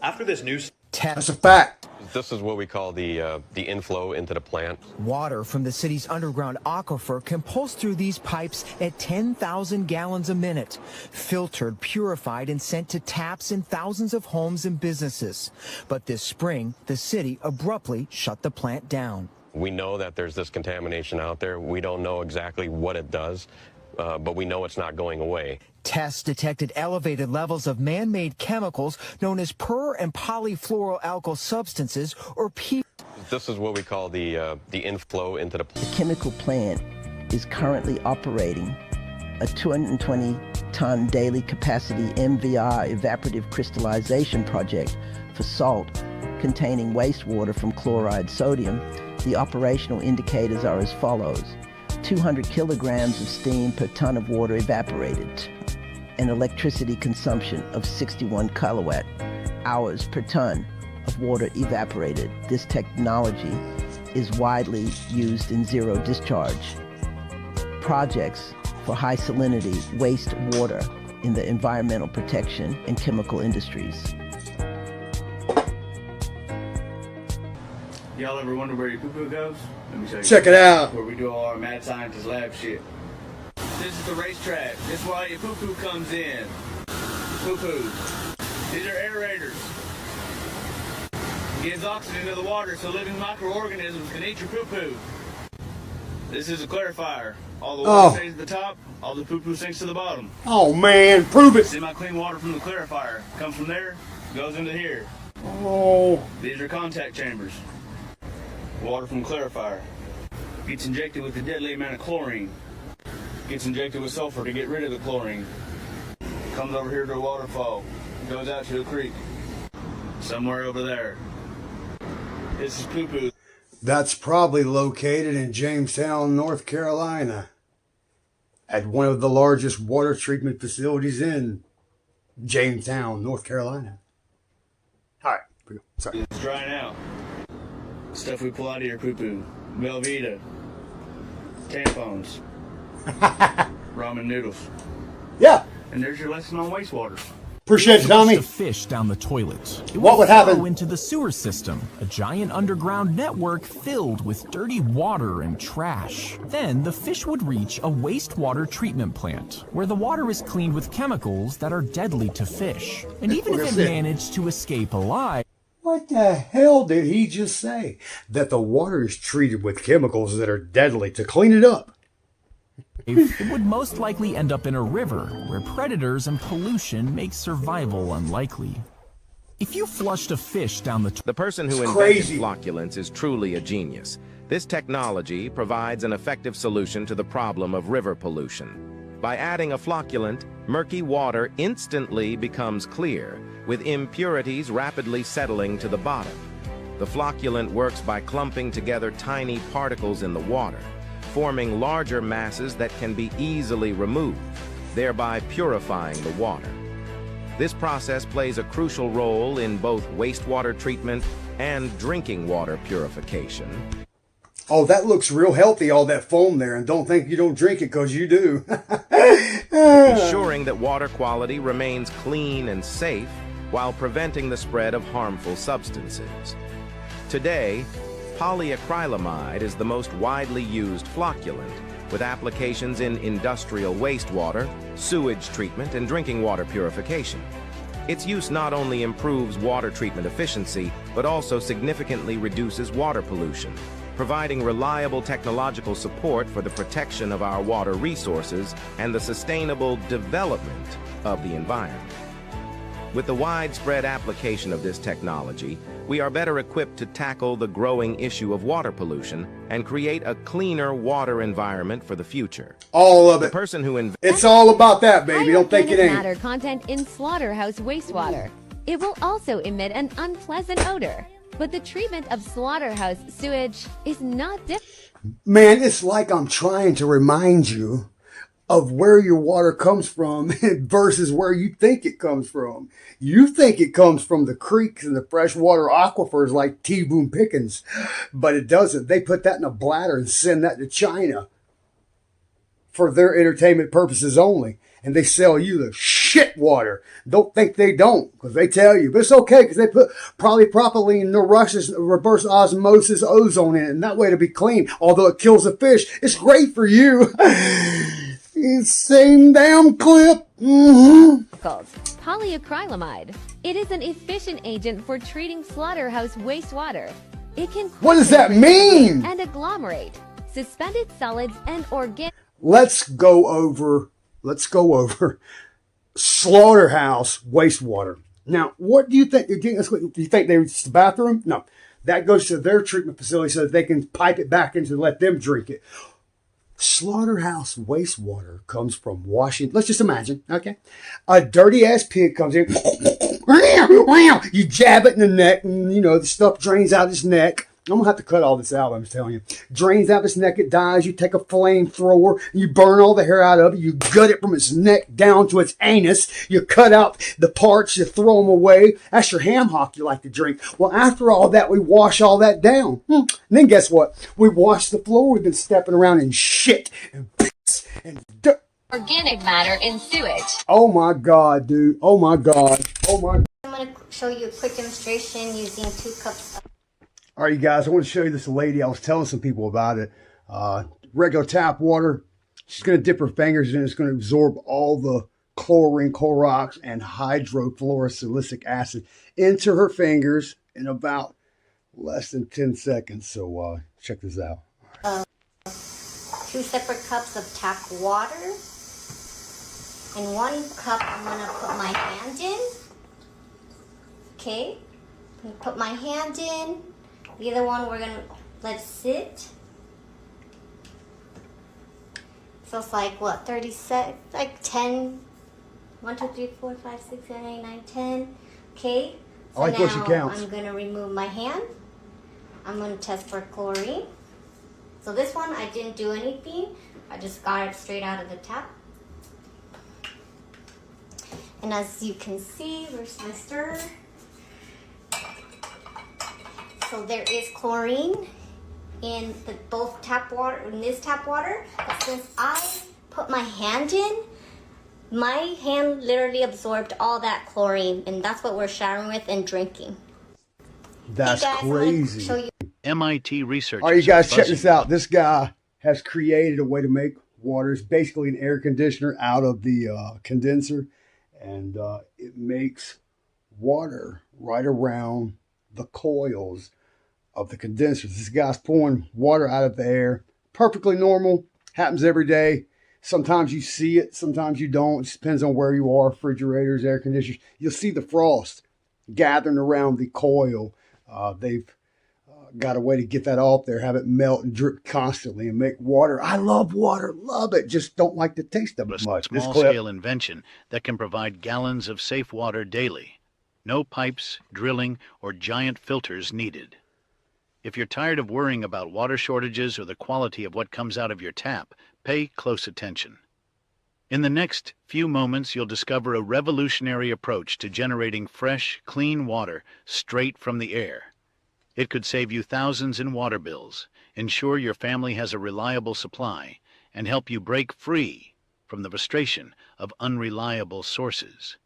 After this news, that's a fact. This is what we call the inflow into the plant. Water from the city's underground aquifer can pulse through these pipes at 10,000 gallons a minute, filtered, purified, and sent to taps in thousands of homes and businesses. But this spring, the city abruptly shut the plant down. We know that there's this contamination out there. We don't know exactly what it does, but we know it's not going away. Tests detected elevated levels of man-made chemicals known as per- and polyfluoroalkyl substances, or P. This is what we call the inflow into the plant. The chemical plant is currently operating a 220-ton daily capacity MVR evaporative crystallization project for salt containing wastewater from chloride sodium. The operational indicators are as follows: 200 kilograms of steam per ton of water evaporated, an electricity consumption of 61 kilowatt hours per ton of water evaporated. This technology is widely used in zero discharge projects for high salinity wastewater in the environmental protection and chemical industries. Y'all ever wonder where your poo-poo goes? Let me show you. Check it out. Where we do all our mad scientist lab shit. This is the racetrack. This is why your poo-poo comes in. Poo-poo. These are aerators. It gives oxygen to the water so living microorganisms can eat your poo-poo. This is a clarifier. All the water stays at the top, all the poo-poo sinks to the bottom. Oh man, prove it. Semi-clean water from the clarifier comes from there, goes into here. Oh. These are contact chambers. Water from clarifier. Gets injected with a deadly amount of chlorine. Gets injected with sulfur to get rid of the chlorine. Comes over here to a waterfall. Goes out to a creek. Somewhere over there. This is poo-poo. That's probably located in Jamestown, North Carolina, at one of the largest water treatment facilities in Jamestown, North Carolina. All right, sorry. It's drying out. Stuff we pull out of your poo-poo. Velveeta. Tampons. Ramen noodles. Yeah. And there's your lesson on wastewater. Appreciate it, Tommy. A fish down the toilet. It What would happen? Flow into the sewer system, a giant underground network filled with dirty water and trash. Then the fish would reach a wastewater treatment plant, where the water is cleaned with chemicals that are deadly to fish. And even if it managed to escape alive, What the hell did he just say? That the water is treated with chemicals that are deadly to clean it up. it would most likely end up in a river, where predators and pollution make survival unlikely. If you flushed a fish down the person who invented crazy. flocculants is truly a genius. This technology provides an effective solution to the problem of river pollution. By adding a flocculant, murky water instantly becomes clear, with impurities rapidly settling to the bottom. The flocculant works by clumping together tiny particles in the water, forming larger masses that can be easily removed, thereby purifying the water. This process plays a crucial role in both wastewater treatment and drinking water purification. Oh, that looks real healthy, all that foam there, and don't think you don't drink it because you do. Ensuring that water quality remains clean and safe while preventing the spread of harmful substances. Today, polyacrylamide is the most widely used flocculant, with applications in industrial wastewater, sewage treatment, and drinking water purification. Its use not only improves water treatment efficiency, but also significantly reduces water pollution, providing reliable technological support for the protection of our water resources and the sustainable development of the environment. With the widespread application of this technology, we are better equipped to tackle the growing issue of water pollution and create a cleaner water environment for the future. All of it. The person who It's all about that, baby. Don't think it ain't. Matter content in slaughterhouse wastewater. It will also emit an unpleasant odor. But the treatment of slaughterhouse sewage is not different. Man, it's like I'm trying to remind you of where your water comes from versus where you think it comes from. You think it comes from the creeks and the freshwater aquifers like T. Boone Pickens, but it doesn't. They put that in a bladder and send that to China for their entertainment purposes only. And they sell you the shit water. Don't think they don't, because they tell you. But it's okay, because they put polypropylene, reverse osmosis ozone in it, and that way it'll be clean. Although it kills the fish, it's great for you. Same damn clip. Called polyacrylamide. It is an efficient agent for treating slaughterhouse wastewater. It can What does that mean? And agglomerate suspended solids and organic. Let's go over slaughterhouse wastewater. Now, what do you think? Do you think it's the bathroom? No, that goes to their treatment facility so that they can pipe it back in to let them drink it. Slaughterhouse wastewater comes from Washington. Let's just imagine, okay? A dirty ass pig comes in. You jab it in the neck, and the stuff drains out his neck. I'm going to have to cut all this out, I'm telling you. Drains out his neck, it dies. You take a flamethrower, you burn all the hair out of it. You gut it from its neck down to its anus. You cut out the parts, you throw them away. That's your ham hock you like to drink. Well, after all that, we wash all that down. And then guess what? We wash the floor. We've been stepping around in shit and piss and dirt. Organic matter in sewage. Oh my God, dude. Oh my God. Oh my God. I'm going to show you a quick demonstration using 2 cups of... All right, you guys, I want to show you this lady. I was telling some people about it. Regular tap water, She's going to dip her fingers in. It's going to absorb all the chlorine, Clorox, and hydrofluorosilicic acid into her fingers in about less than 10 seconds. So check this out. 2 separate cups of tap water. In 1 cup, I'm going to put my hand in. Okay. I'm going to put my hand in. The other one, we're going to let it sit. So it's like, what, 30 seconds? Like 10. 1, 2, 3, 4, 5, 6, 7, 8, 9, 10. Okay. So I like what she counts. I'm going to remove my hand. I'm going to test for chlorine. So this one, I didn't do anything. I just got it straight out of the tap. And as you can see, where's my stir? So there is chlorine in both tap water, in this tap water. But since I put my hand in, my hand literally absorbed all that chlorine, and that's what we're showering with and drinking. That's crazy. Show you. MIT researchers. All right, you guys, check this out. This guy has created a way to make water. It's basically an air conditioner out of the condenser, and it makes water right around the coils of the condensers. This guy's pouring water out of the air. Perfectly normal. Happens every day. Sometimes you see it, sometimes you don't. It just depends on where you are. Refrigerators, air conditioners. You'll see the frost gathering around the coil. They've got a way to get that off there, have it melt and drip constantly and make water. I love water, love it. Just don't like the taste of it much. A small-scale invention that can provide gallons of safe water daily. No pipes, drilling, or giant filters needed. If you're tired of worrying about water shortages or the quality of what comes out of your tap, pay close attention. In the next few moments, you'll discover a revolutionary approach to generating fresh, clean water straight from the air. It could save you thousands in water bills, ensure your family has a reliable supply, and help you break free from the frustration of unreliable sources.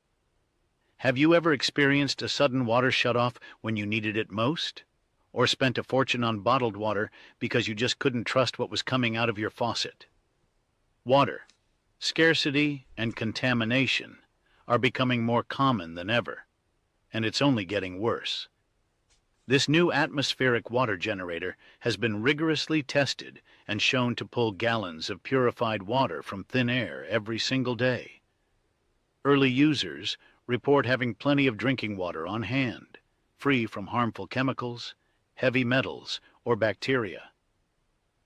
Have you ever experienced a sudden water shutoff when you needed it most? Or spent a fortune on bottled water because you just couldn't trust what was coming out of your faucet? Water, scarcity, and contamination are becoming more common than ever, and it's only getting worse. This new atmospheric water generator has been rigorously tested and shown to pull gallons of purified water from thin air every single day. Early users report having plenty of drinking water on hand, free from harmful chemicals, heavy metals, or bacteria.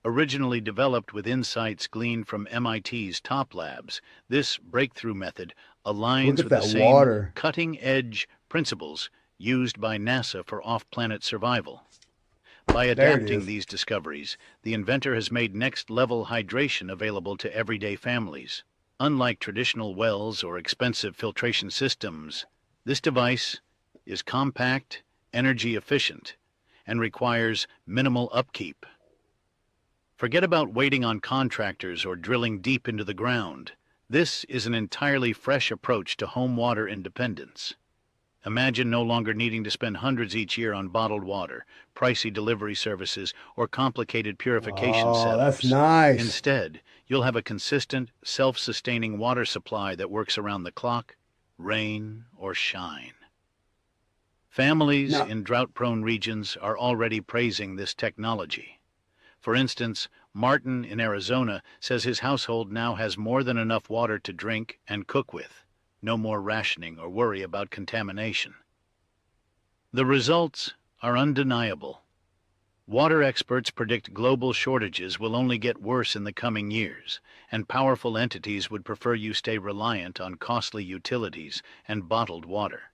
Originally developed with insights gleaned from MIT's top labs, this breakthrough method aligns with the same cutting-edge principles used by NASA for off-planet survival. By adapting these discoveries, the inventor has made next-level hydration available to everyday families. Unlike traditional wells or expensive filtration systems, this device is compact, energy efficient, and requires minimal upkeep. Forget about waiting on contractors or drilling deep into the ground. This is an entirely fresh approach to home water independence. Imagine no longer needing to spend hundreds each year on bottled water, pricey delivery services, or complicated purification setups. That's nice. Instead, you'll have a consistent, self-sustaining water supply that works around the clock, rain or shine. Families in drought-prone regions are already praising this technology. For instance, Martin in Arizona says his household now has more than enough water to drink and cook with. No more rationing or worry about contamination. The results are undeniable. Water experts predict global shortages will only get worse in the coming years, and powerful entities would prefer you stay reliant on costly utilities and bottled water.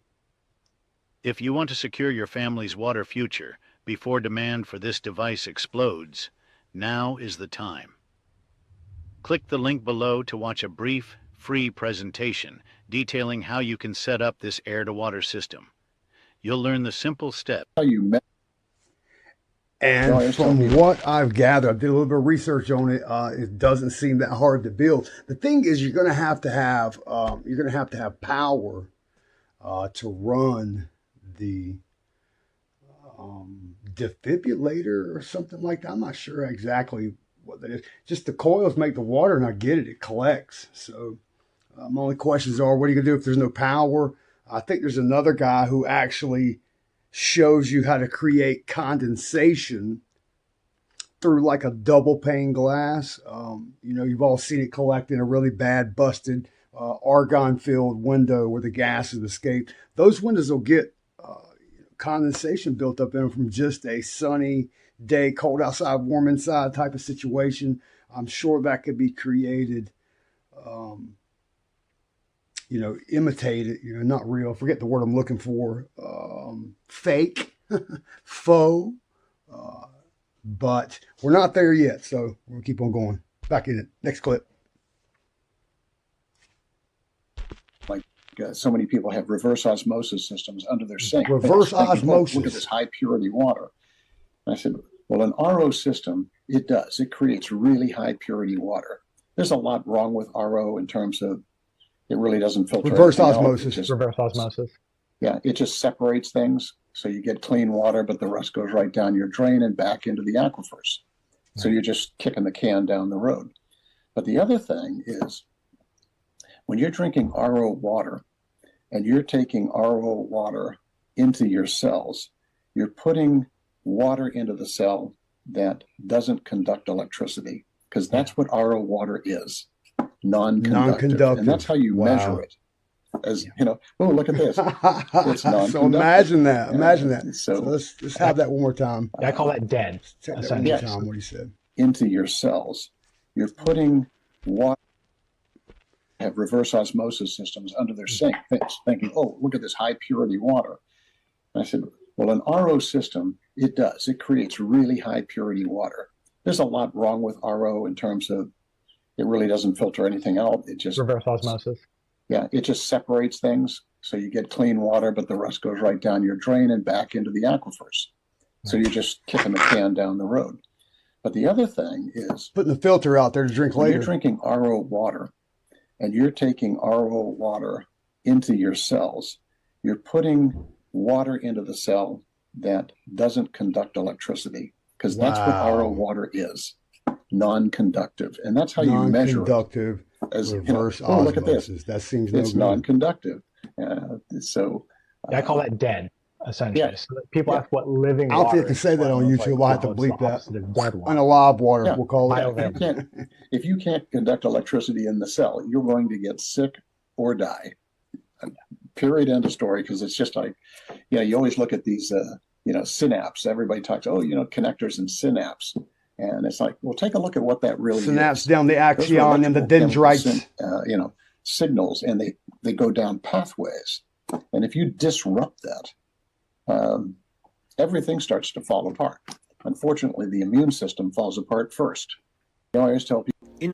If you want to secure your family's water future before demand for this device explodes, now is the time. Click the link below to watch a brief, free presentation detailing how you can set up this air-to-water system. You'll learn the simple steps. And from what I've gathered, I did a little bit of research on it. It doesn't seem that hard to build. The thing is, you're going to have power to run the defibrillator or something like that. I'm not sure exactly what that is. Just the coils make the water, and I get it. It collects. So my only questions are, what are you going to do if there's no power? I think there's another guy who actually shows you how to create condensation through like a double pane glass. You've all seen it collect in a really bad, busted argon-filled window where the gas has escaped. Those windows will get condensation built up in them from just a sunny day, cold outside, warm inside type of situation. I'm sure that could be created, imitated, not real. Forget the word I'm looking for. Fake, faux. But we're not there yet, so we'll keep on going. Back in it. Next clip. So many people have reverse osmosis systems under their sink. Reverse osmosis. Look at this high purity water. And I said, well, an RO system, it does. It creates really high purity water. There's a lot wrong with RO in terms of it really doesn't filter. Reverse osmosis. Reverse osmosis. Yeah, it just separates things. So you get clean water, but the rest goes right down your drain and back into the aquifers. So you're just kicking the can down the road. But the other thing is, when you're drinking RO water and you're taking RO water into your cells, you're putting water into the cell that doesn't conduct electricity, because that's what RO water is, non-conductive. And that's how you measure it. As oh, look at this. It's so imagine that. So let's have that one more time. Yeah, I call that dead. Check that one more time, what he said. Into your cells, you're putting water. Have reverse osmosis systems under their sink, thinking, oh, look at this high purity water. And I said, well, an RO system, it does. It creates really high purity water. There's a lot wrong with RO in terms of it really doesn't filter anything out. It just reverse osmosis. Yeah, it just separates things. So you get clean water, but the rest goes right down your drain and back into the aquifers. So you're just kicking the can down the road. But the other thing is putting the filter out there to drink later. You're drinking RO water and you're taking RO water into your cells. You're putting water into the cell that doesn't conduct electricity, because that's what RO water is, non-conductive. And that's how you measure it. Non-conductive. As reverse osmosis. Oh, look at this. That seems it's non-conductive. I call that dead, essentially. Yeah. So people ask what living I don't water think I can say that on YouTube. I'll have to bleep that. Unalive water, we'll call it. If you can't conduct electricity in the cell, you're going to get sick or die. Period, end of story, because it's just like, you always look at these, synapse. Everybody talks, connectors and synapse. And it's like, well, take a look at what that really synapse is. down the axion and the dendrites. Signals, and they go down pathways. And if you disrupt that, everything starts to fall apart. Unfortunately, the immune system falls apart first. I always tell people.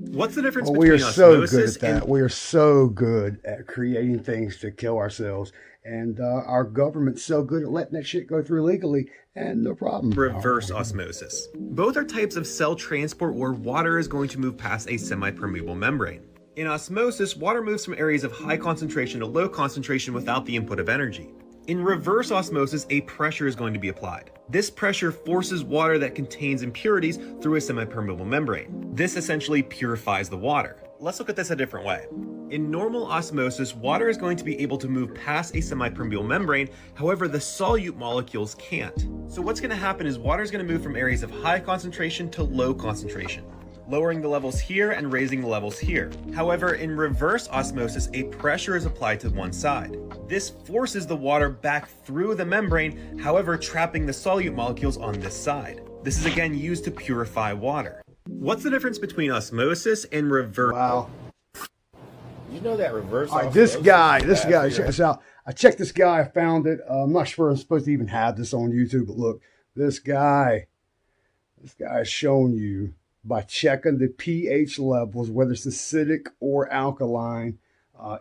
What's the difference we are between so osmosis good at that. We are so good at creating things to kill ourselves. And our government's so good at letting that shit go through legally, and no problem. Reverse osmosis. Both are types of cell transport where water is going to move past a semi-permeable membrane. In osmosis, water moves from areas of high concentration to low concentration without the input of energy. In reverse osmosis, a pressure is going to be applied. This pressure forces water that contains impurities through a semi-permeable membrane. This essentially purifies the water. Let's look at this a different way. In normal osmosis, water is going to be able to move past a semi-permeable membrane, however, the solute molecules can't. So what's going to happen is water is going to move from areas of high concentration to low concentration, lowering the levels here and raising the levels here. However, in reverse osmosis, a pressure is applied to one side. This forces the water back through the membrane, however, trapping the solute molecules on this side. This is again used to purify water. What's the difference between osmosis and reverse? Wow. You know that reverse osmosis. This guy, check this out. I checked this guy, I found it. I'm not sure I'm supposed to even have this on YouTube, but look, this guy is showing you by checking the pH levels, whether it's acidic or alkaline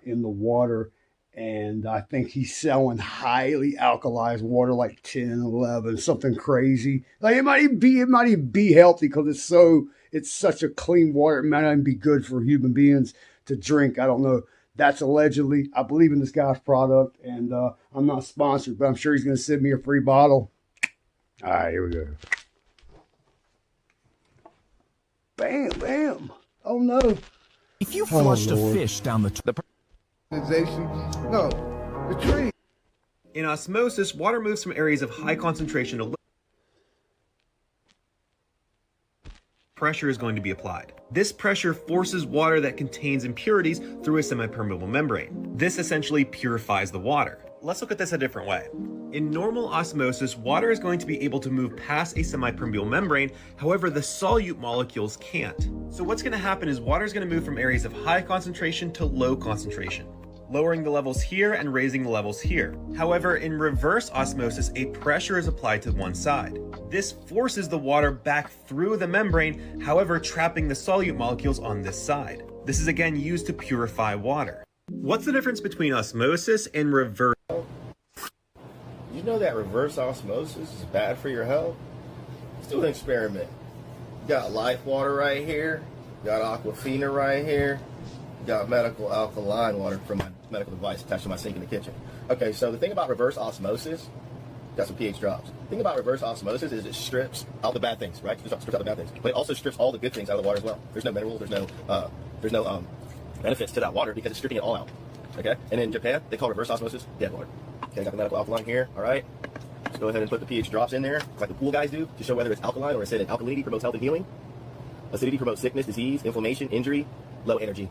in the water. And I think he's selling highly alkalized water, like 10, 11, something crazy. Like it might even be healthy because it's such a clean water. It might not even be good for human beings to drink. I don't know. That's allegedly. I believe in this guy's product, and I'm not sponsored, but I'm sure he's going to send me a free bottle. All right, here we go. bam, bam. Oh no. If you flushed a fish down the No, the tree. In osmosis, water moves from areas of high concentration to low pressure is going to be applied. This pressure forces water that contains impurities through a semi-permeable membrane. This essentially purifies the water. Let's look at this a different way. In normal osmosis, water is going to be able to move past a semi-permeable membrane, however the solute molecules can't. So what's going to happen is water is going to move from areas of high concentration to low concentration, lowering the levels here and raising the levels here. However, in reverse osmosis, a pressure is applied to one side. This forces the water back through the membrane, however, trapping the solute molecules on this side. This is again used to purify water. What's the difference between osmosis and reverse? You know that reverse osmosis is bad for your health? Let's do an experiment. You got Life Water right here, you got Aquafina right here, you got medical alkaline water from my medical device attached to my sink in the kitchen. Okay, so the thing about reverse osmosis, got some pH drops. The thing about reverse osmosis is it strips out the bad things, right? It strips out the bad things, but it also strips all the good things out of the water as well. There's no minerals, there's no benefits to that water because it's stripping it all out. Okay, and in Japan they call reverse osmosis dead water. Okay, got the medical alkaline here. All right, just go ahead and put the pH drops in there, like the pool guys do, to show whether it's alkaline or acidic. Alkalinity promotes health and healing. Acidity promotes sickness, disease, inflammation, injury, low energy.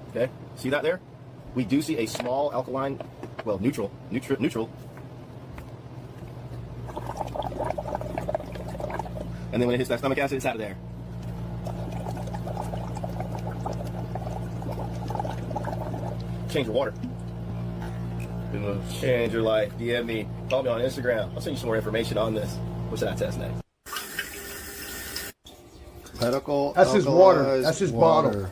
Okay, see that there? We do see a small alkaline, well, neutral. And then when it hits that stomach acid, it's out of there. Change your water. It'll change your life. DM me. Follow me on Instagram. I'll send you some more information on this. What should I test next? Medical. That's his water. That's his water. bottle.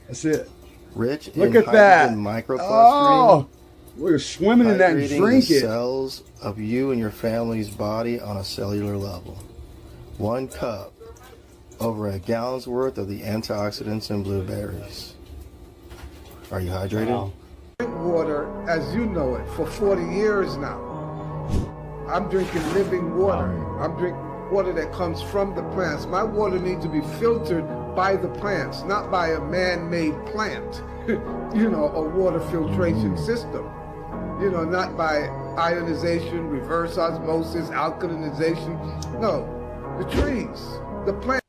That's it. Rich Look in at that. hydrogen microclustering. Oh, we're swimming in that and hydrating drink the it. cells of you and your family's body on a cellular level. 1 cup, over a gallon's worth of the antioxidants in blueberries. Are you hydrated? Wow. Drink water as you know it for 40 years now. I'm drinking living water. I'm drinking water that comes from the plants. My water needs to be filtered by the plants, not by a man-made plant. You know, a water filtration system. You know, not by ionization, reverse osmosis, alkalinization. No, the trees, the plants.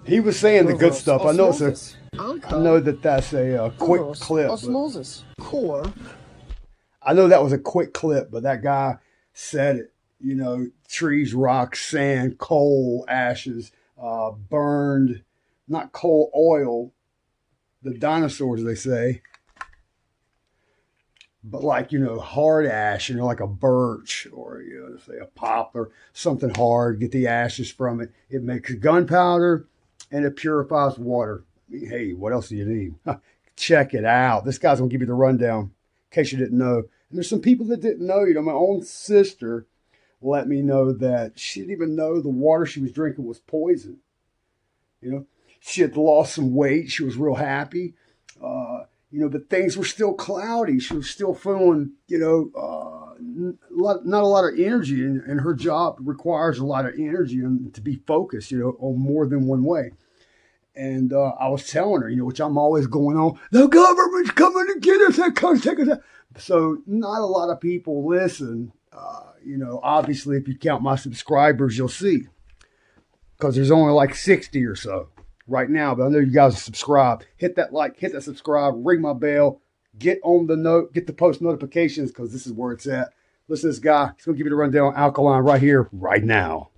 He was saying the good stuff. I know it's I know that's a quick clip. Osmosis, core. I know that was a quick clip, but that guy said it. You know, trees, rocks, sand, coal, ashes, burned, not coal, oil, the dinosaurs, they say. But like, you know, hard ash, you know, like a birch or, you know, say a poplar, something hard, get the ashes from it. It makes gunpowder and it purifies water. I mean, hey, what else do you need? Check it out. This guy's going to give you the rundown in case you didn't know. And there's some people that didn't know. You know, my own sister let me know that she didn't even know the water she was drinking was poison. You know, she had lost some weight. She was real happy. You know, but things were still cloudy. She was still feeling, you know, not a lot of energy. And her job requires a lot of energy and to be focused, you know, on more than one way. And I was telling her, you know, which I'm always going on, the government's coming to get us. They're coming to take us out. So not a lot of people listen. You know, obviously, if you count my subscribers, you'll see. Because there's only like 60 or so right now. But I know you guys are subscribed. Hit that like, hit that subscribe, ring my bell, get on the note, get the post notifications because this is where it's at. Listen to this guy. He's going to give you the rundown on alkaline right here, right now.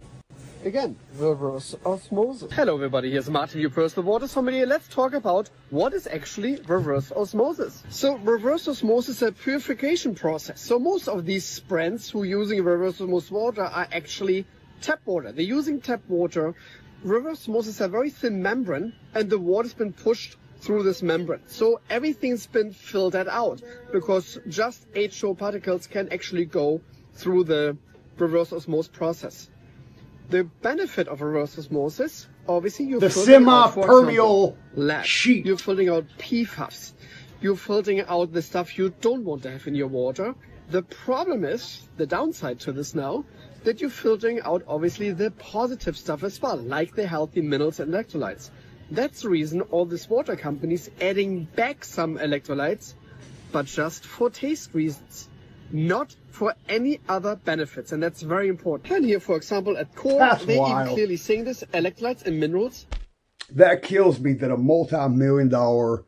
Again, reverse osmosis. Hello everybody, here's Martin, your personal water sommelier. Let's talk about what is actually reverse osmosis. So reverse osmosis is a purification process. So most of these brands who are using reverse osmosis water are actually tap water. They're using tap water. Reverse osmosis is a very thin membrane and the water's been pushed through this membrane. So everything's been filtered out because just H2O particles can actually go through the reverse osmosis process. The benefit of reverse osmosis, obviously, you're filtering out, semi-permeable sheet. You're filtering out PFAS. You're filtering out the stuff you don't want to have in your water. The problem is, the downside to this now, that you're filtering out obviously the positive stuff as well, like the healthy minerals and electrolytes. That's the reason all these water companies adding back some electrolytes, but just for taste reasons, not for any other benefits, and that's very important. And here, for example, at Core, they even clearly saying this, electrolytes and minerals. That kills me that a multi-million-dollar,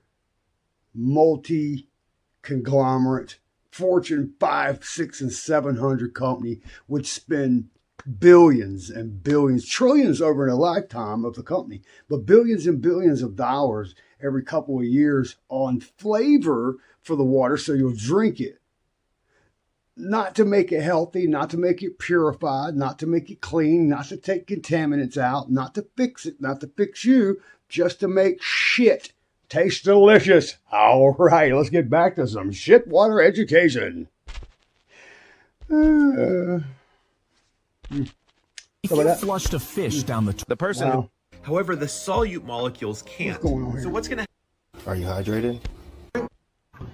multi-conglomerate, Fortune 5, 6, and 700 company would spend billions and billions, trillions over a lifetime of the company, but billions and billions of dollars every couple of years on flavor for the water so you'll drink it. Not to make it healthy, not to make it purified, not to make it clean, not to take contaminants out, not to fix it, not to fix you, just to make shit taste delicious. All right, let's get back to some shit water education. If you flushed a fish down the person. Wow. However, the solute molecules can't. What's going on here? So what's going to Are you hydrated?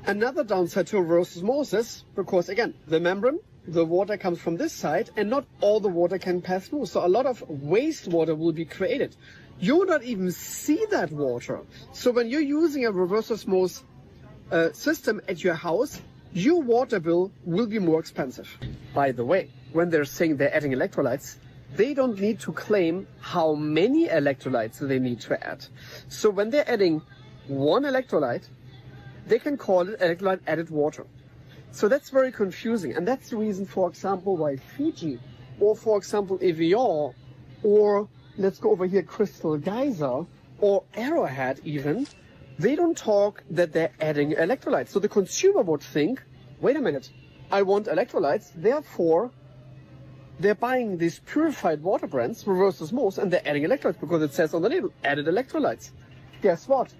Another downside to reverse osmosis, because again, the membrane, the water comes from this side, and not all the water can pass through. So a lot of wastewater will be created. You will not even see that water. So when you're using a reverse osmosis system at your house, your water bill will be more expensive. By the way, when they're saying they're adding electrolytes, they don't need to claim how many electrolytes they need to add. So when they're adding one electrolyte, they can call it electrolyte added water. So that's very confusing. And that's the reason, for example, why Fiji, or for example, Evian, or let's go over here, Crystal Geyser, or Arrowhead even, they don't talk that they're adding electrolytes. So the consumer would think, wait a minute, I want electrolytes, therefore they're buying these purified water brands, reverse osmosis, and they're adding electrolytes because it says on the label, added electrolytes. Guess what?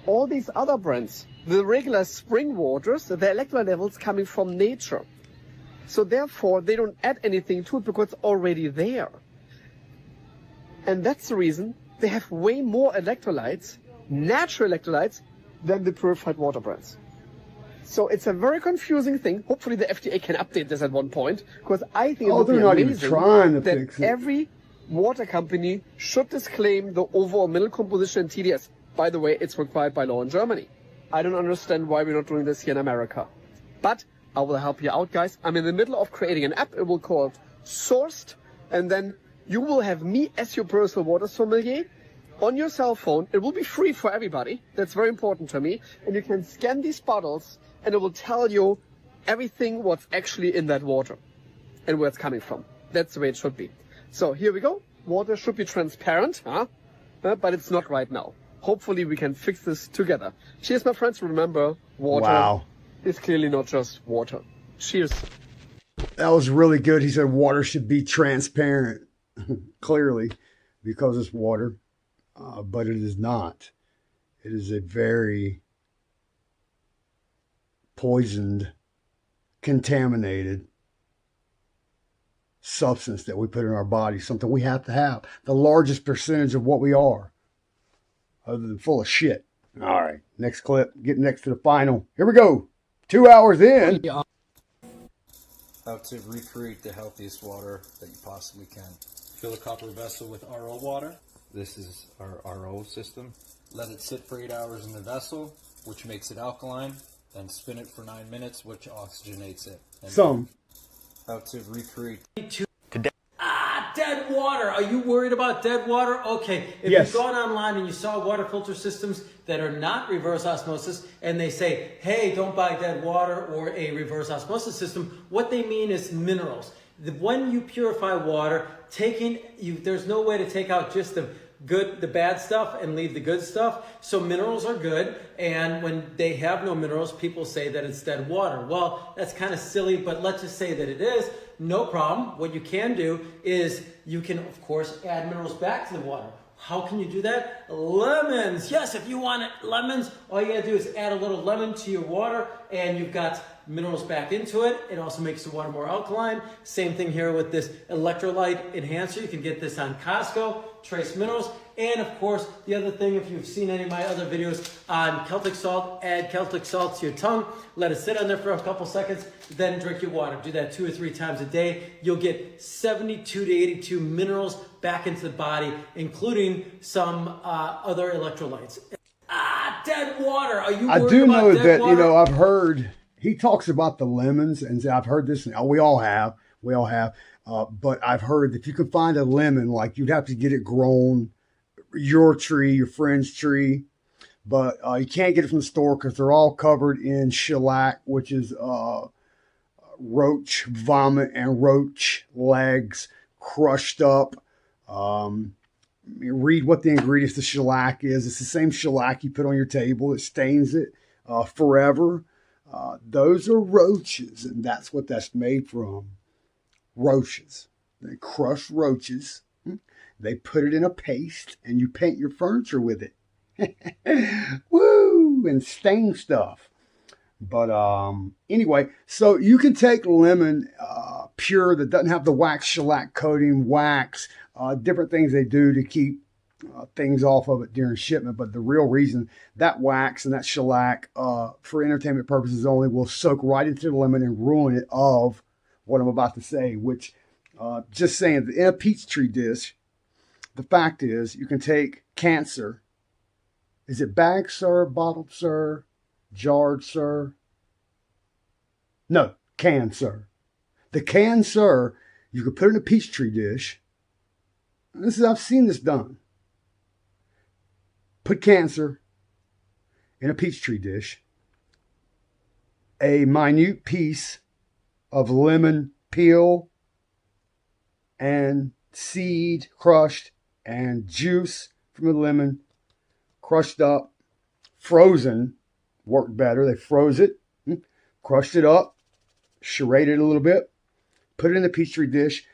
All these other brands, the regular spring waters, the electrolyte levels coming from nature. So therefore, they don't add anything to it because it's already there. And that's the reason they have way more electrolytes, natural electrolytes, than the purified water brands. So it's a very confusing thing. Hopefully the FDA can update this at one point, because I think it would be amazing that every water company should disclaim the overall mineral composition and TDS. By the way, it's required by law in Germany. I don't understand why we're not doing this here in America. But I will help you out, guys. I'm in the middle of creating an app. It will call it Sourced. And then you will have me as your personal water sommelier on your cell phone. It will be free for everybody. That's very important to me. And you can scan these bottles and it will tell you everything what's actually in that water and where it's coming from. That's the way it should be. So here we go. Water should be transparent, but it's not right now. Hopefully we can fix this together. Cheers, my friends. Remember, water is clearly not just water. Cheers. That was really good. He said water should be transparent, clearly, because it's water, but it is not. It is a very poisoned, contaminated substance that we put in our body, something we have to have. The largest percentage of what we are, other than full of shit. All right, next clip, getting next to the final. Here we go. 2 hours in. How to recreate the healthiest water that you possibly can. Fill a copper vessel with RO water. This is our RO system. Let it sit for 8 hours in the vessel, which makes it alkaline. Then spin it for 9 minutes, which oxygenates it. And how to recreate dead water. Are you worried about dead water? Okay, if you've gone online and you saw water filter systems that are not reverse osmosis and they say, hey, don't buy dead water or a reverse osmosis system, what they mean is minerals. When you purify water, there's no way to take out just the bad stuff and leave the good stuff. So minerals are good, and when they have no minerals, people say that it's dead water. Well, that's kind of silly, but let's just say that it is. No problem. What you can do is you can, of course, add minerals back to the water. How can you do that? Lemons. Yes, if you want lemons, all you gotta do is add a little lemon to your water and you've got minerals back into it. It also makes the water more alkaline. Same thing here with this electrolyte enhancer. You can get this on Costco. trace minerals. And of course, the other thing, if you've seen any of my other videos on Celtic salt, add Celtic salt to your tongue, let it sit on there for a couple seconds, then drink your water. Do that 2 or 3 times a day. You'll get 72 to 82 minerals back into the body, including some other electrolytes. Dead water. Are you worried I do know about that, water? you know, I've heard, he talks about the lemons, and I've heard this, we all have, but I've heard that if you can find a lemon, like you'd have to get it grown, your tree, your friend's tree, but you can't get it from the store because they're all covered in shellac, which is roach vomit and roach legs crushed up. Read what the ingredients of shellac is. It's the same shellac you put on your table. It stains it forever. Those are roaches, and that's what that's made from. Roaches. They crush roaches. They put it in a paste, and you paint your furniture with it. Woo! And stain stuff. But anyway, so you can take lemon pure that doesn't have the wax shellac coating, wax, different things they do to keep things off of it during shipment. But the real reason that wax and that shellac for entertainment purposes only will soak right into the lemon and ruin it of what I'm about to say, which just saying, in a Peachtree dish, the fact is you can take cancer. Is it bagged, sir, bottled, sir, jarred, sir? No, canned, sir. The canned, sir, you can put it in a Peachtree dish. I've seen this done. Put cancer in a Peachtree dish. A minute piece of lemon peel and seed crushed and juice from the lemon crushed up, frozen, worked better. They froze it, crushed it up, charaded it a little bit, put it in the Peachtree dish.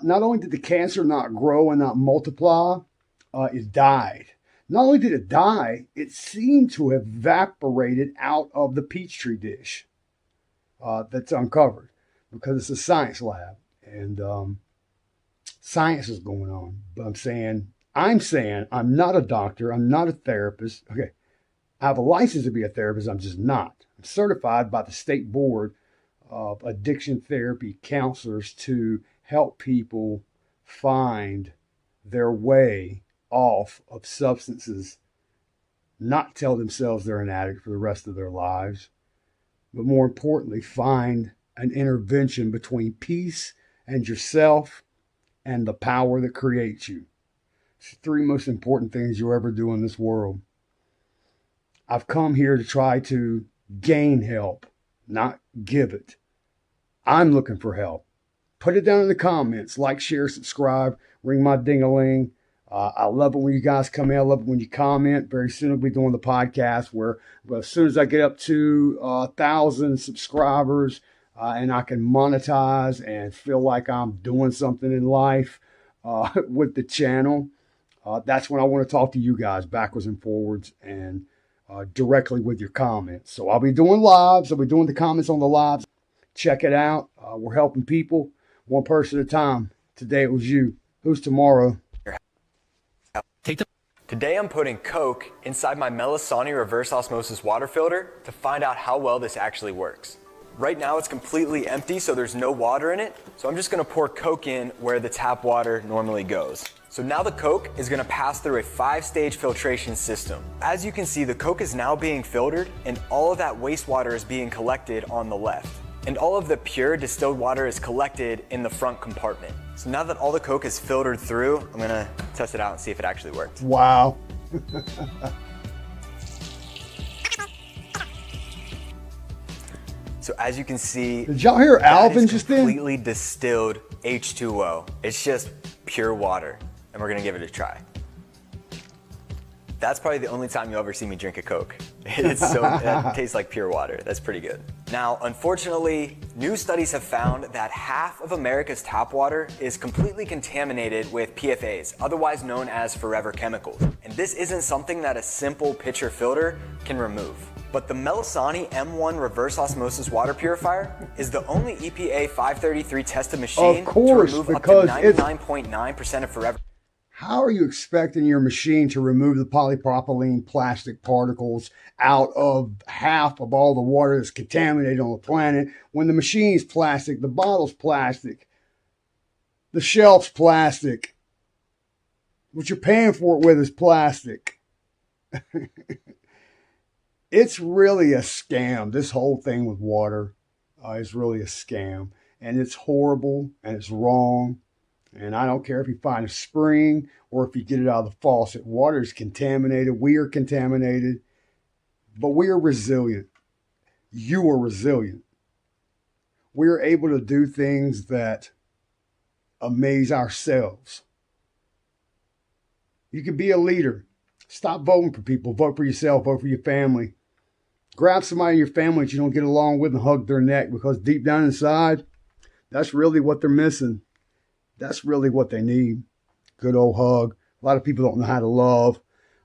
Not only did the cancer not grow and not multiply, it died. Not only did it die, it seemed to have evaporated out of the Peachtree dish that's uncovered, because it's a science lab and science is going on. But I'm saying I'm not a doctor. I'm not a therapist. Okay. I have a license to be a therapist. I'm just not. I'm certified by the State Board of Addiction Therapy Counselors to help people find their way off of substances, not tell themselves they're an addict for the rest of their lives, but more importantly, find an intervention between peace and yourself and the power that creates you. It's the 3 most important things you'll ever do in this world. I've come here to try to gain help, not give it. I'm looking for help. Put it down in the comments. Like, share, subscribe, ring my ding-a-ling. I love it when you guys come in. I love it when you comment. Very soon we'll be doing the podcast where as soon as I get up to 1,000 subscribers and I can monetize and feel like I'm doing something in life with the channel, that's when I want to talk to you guys backwards and forwards and directly with your comments. So I'll be doing lives. I'll be doing the comments on the lives. Check it out. We're helping people one person at a time. Today it was you. Who's tomorrow? Today I'm putting Coke inside my Melisani reverse osmosis water filter to find out how well this actually works. Right now it's completely empty, so there's no water in it. So I'm just gonna pour Coke in where the tap water normally goes. So now the Coke is gonna pass through a 5-stage filtration system. As you can see, the Coke is now being filtered and all of that wastewater is being collected on the left. And all of the pure distilled water is collected in the front compartment. So now that all the Coke is filtered through, I'm gonna test it out and see if it actually works. Wow. So as you can see, did y'all hear Alvin just then? Completely distilled H2O. It's just pure water, and we're gonna give it a try. That's probably the only time you'll ever see me drink a Coke. It tastes like pure water. That's pretty good. Now, unfortunately, new studies have found that half of America's tap water is completely contaminated with PFAs, otherwise known as forever chemicals. And this isn't something that a simple pitcher filter can remove. But the Melisani M1 reverse osmosis water purifier is the only EPA 533 tested machine to remove up to 99.9% of forever. How are you expecting your machine to remove the polypropylene plastic particles out of half of all the water that's contaminated on the planet when the machine's plastic, the bottle's plastic, the shelf's plastic, what you're paying for it with is plastic? It's really a scam. This whole thing with water is really a scam. And it's horrible and it's wrong. And I don't care if you find a spring or if you get it out of the faucet. Water is contaminated. We are contaminated. But we are resilient. You are resilient. We are able to do things that amaze ourselves. You can be a leader. Stop voting for people. Vote for yourself. Vote for your family. Grab somebody in your family that you don't get along with and hug their neck, because deep down inside, that's really what they're missing. That's really what they need. Good old hug. A lot of people don't know how to love.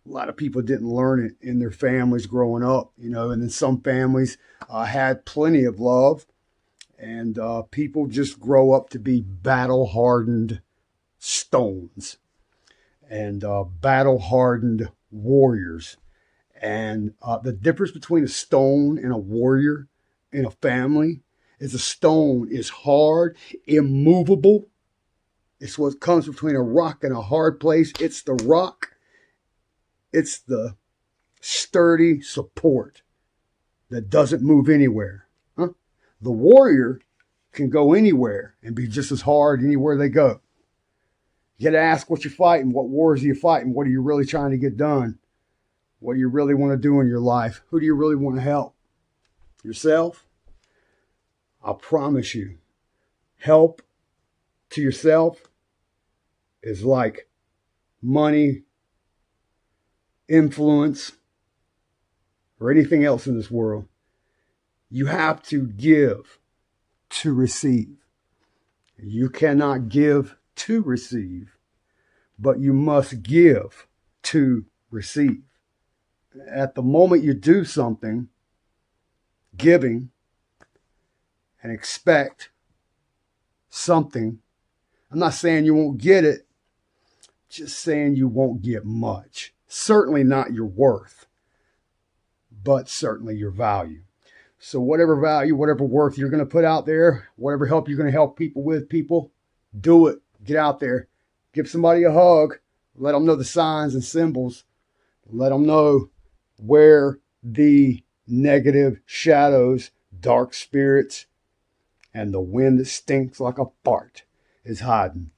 A lot of people didn't learn it in their families growing up, you know, and then some families had plenty of love, and people just grow up to be battle-hardened stones and battle-hardened warriors. And the difference between a stone and a warrior in a family is a stone is hard, immovable. It's what comes between a rock and a hard place. It's the rock. It's the sturdy support that doesn't move anywhere. Huh? The warrior can go anywhere and be just as hard anywhere they go. You got to ask what you're fighting. What wars are you fighting? What are you really trying to get done? What do you really want to do in your life? Who do you really want to help? Yourself? I promise you, help to yourself is like money, influence, or anything else in this world. You have to give to receive. You cannot give to receive, but you must give to receive. At the moment you do something, giving, and expect something, I'm not saying you won't get it, just saying you won't get much. Certainly not your worth, but certainly your value. So whatever value, whatever worth you're going to put out there, whatever help you're going to help people with, people, do it. Get out there. Give somebody a hug. Let them know the signs and symbols. Let them know where the negative shadows, dark spirits, and the wind that stinks like a fart is hiding.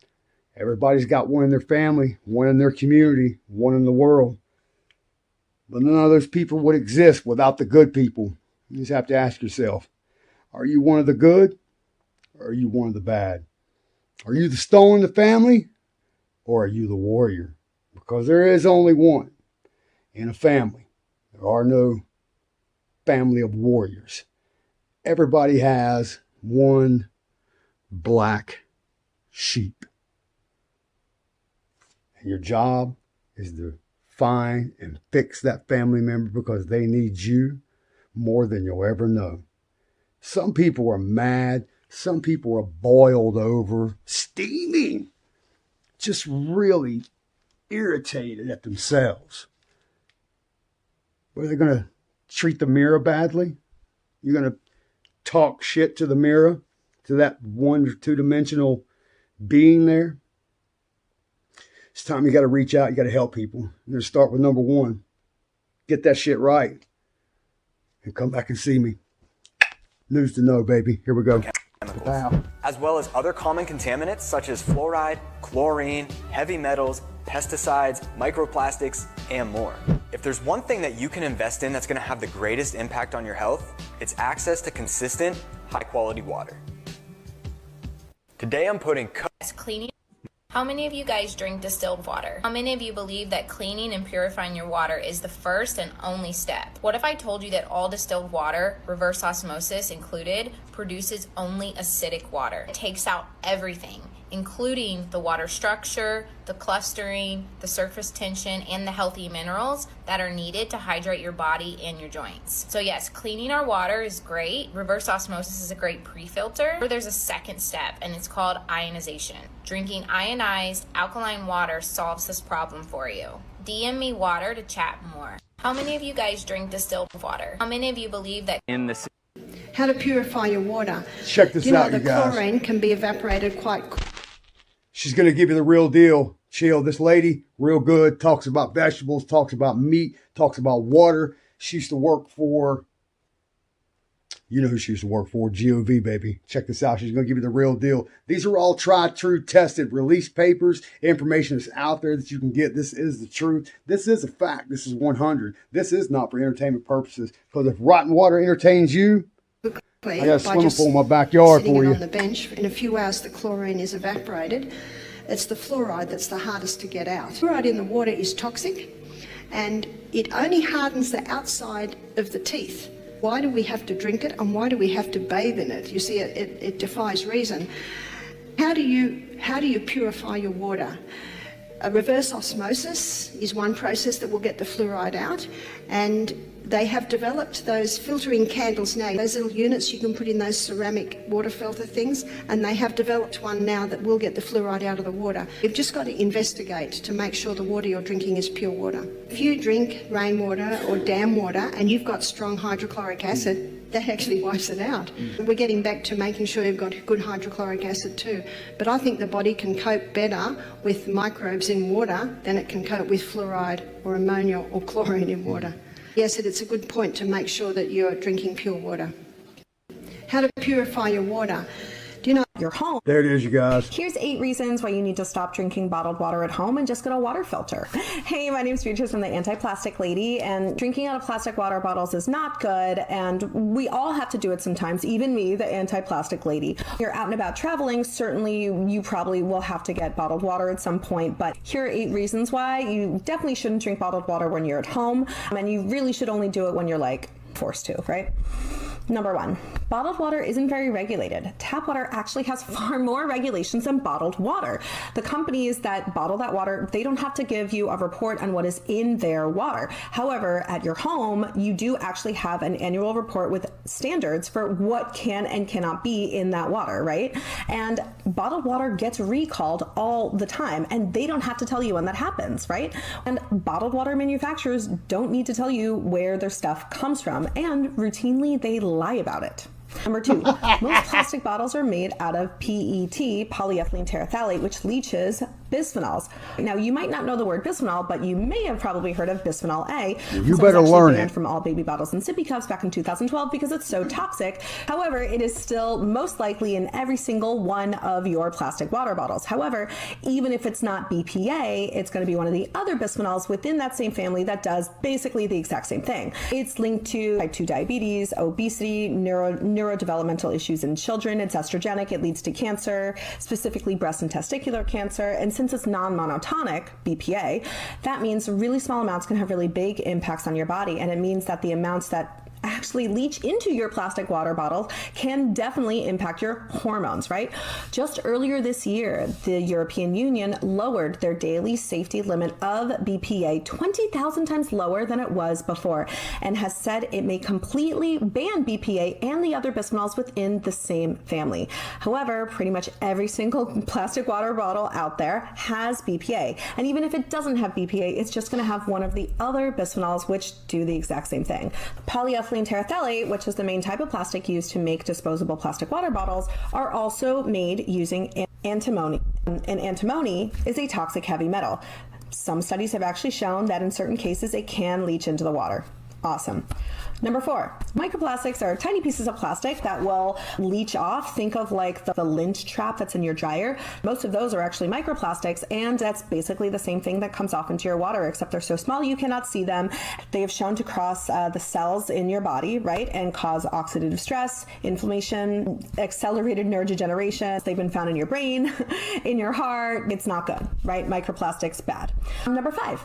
Everybody's got one in their family, one in their community, one in the world. But none of those people would exist without the good people. You just have to ask yourself, are you one of the good or are you one of the bad? Are you the stone in the family or are you the warrior? Because there is only one in a family. There are no family of warriors. Everybody has one black sheep. And your job is to find and fix that family member because they need you more than you'll ever know. Some people are mad. Some people are boiled over, steaming, just really irritated at themselves. Are they going to treat the mirror badly? You're going to talk shit to the mirror, to that one or two-dimensional being there? It's time you got to reach out. You got to help people. You're going to start with number one. Get that shit right. And come back and see me. News to know, baby. Here we go. As well as other common contaminants such as fluoride, chlorine, heavy metals, pesticides, microplastics, and more. If there's one thing that you can invest in that's going to have the greatest impact on your health, it's access to consistent, high-quality water. Today I'm putting cleaning. How many of you guys drink distilled water? How many of you believe that cleaning and purifying your water is the first and only step? What if I told you that all distilled water, reverse osmosis included, produces only acidic water? It takes out everything, including the water structure, the clustering, the surface tension, and the healthy minerals that are needed to hydrate your body and your joints. So yes, cleaning our water is great. Reverse osmosis is a great pre-filter. There's a second step, and it's called ionization. Drinking ionized alkaline water solves this problem for you. DM me water to chat more. How many of you guys drink distilled water? How many of you believe that in this how to purify your water? Check this out, you guys. The chlorine can be evaporated quite quickly. She's going to give you the real deal. Chill. This lady, real good, talks about vegetables, talks about meat, talks about water. She used to work for, you know who she used to work for, GOV, baby. Check this out. She's going to give you the real deal. These are all tried, true, tested, released papers. Information is out there that you can get. This is the truth. This is a fact. This is 100. This is not for entertainment purposes. Because if rotten water entertains you, I got a swimming pool in my backyard for you. On the bench, in a few hours the chlorine is evaporated. It's the fluoride that's the hardest to get out. Fluoride in the water is toxic, and it only hardens the outside of the teeth. Why do we have to drink it, and why do we have to bathe in it? You see, it defies reason. How do you purify your water? A reverse osmosis is one process that will get the fluoride out, and they have developed those filtering candles now, those little units you can put in those ceramic water filter things, and they have developed one now that will get the fluoride out of the water. You've just got to investigate to make sure the water you're drinking is pure water. If you drink rainwater or dam water and you've got strong hydrochloric acid, that actually wipes it out. We're getting back to making sure you've got good hydrochloric acid too. But I think the body can cope better with microbes in water than it can cope with fluoride or ammonia or chlorine in water. Yes, it's a good point to make sure that you're drinking pure water. How to purify your water. Do you know your home? There it is, you guys. Here's 8 reasons why you need to stop drinking bottled water at home and just get a water filter. Hey, my name's Beatrice from the Anti-Plastic Lady, and drinking out of plastic water bottles is not good, and we all have to do it sometimes, even me, the Anti-Plastic Lady. If you're out and about traveling, certainly you probably will have to get bottled water at some point, but here are 8 reasons why you definitely shouldn't drink bottled water when you're at home, and you really should only do it when you're like forced to, right? Number 1, bottled water isn't very regulated. Tap water actually has far more regulations than bottled water. The companies that bottle that water, they don't have to give you a report on what is in their water. However, at your home, you do actually have an annual report with standards for what can and cannot be in that water, right? And bottled water gets recalled all the time, and they don't have to tell you when that happens, right? And bottled water manufacturers don't need to tell you where their stuff comes from, and routinely they lie about it. Number 2, most plastic bottles are made out of PET, polyethylene terephthalate, which leaches bisphenols. Now, you might not know the word bisphenol, but you may have probably heard of bisphenol A. You better learn banned it. From all baby bottles and sippy cups back in 2012 because it's so toxic. However, it is still most likely in every single one of your plastic water bottles. However, even if it's not BPA, it's going to be one of the other bisphenols within that same family that does basically the exact same thing. It's linked to type 2 diabetes, obesity, neurodevelopmental issues in children. It's estrogenic. It leads to cancer, specifically breast and testicular cancer. And since it's non-monotonic, BPA, that means really small amounts can have really big impacts on your body. And it means that the amounts that actually leach into your plastic water bottle can definitely impact your hormones, right? Just earlier this year, the European Union lowered their daily safety limit of BPA 20,000 times lower than it was before, and has said it may completely ban BPA and the other bisphenols within the same family. However, pretty much every single plastic water bottle out there has BPA, and even if it doesn't have BPA, it's just going to have one of the other bisphenols which do the exact same thing. Polyethylene terephthalate, which is the main type of plastic used to make disposable plastic water bottles, are also made using antimony. And antimony is a toxic heavy metal. Some studies have actually shown that in certain cases it can leach into the water. Awesome. Number 4, microplastics are tiny pieces of plastic that will leach off. Think of like the lint trap that's in your dryer. Most of those are actually microplastics, and that's basically the same thing that comes off into your water, except they're so small you cannot see them. They have shown to cross the cells in your body, right, and cause oxidative stress, inflammation, accelerated neurodegeneration. They've been found in your brain, in your heart. It's not good, right? Microplastics, bad. Number 5,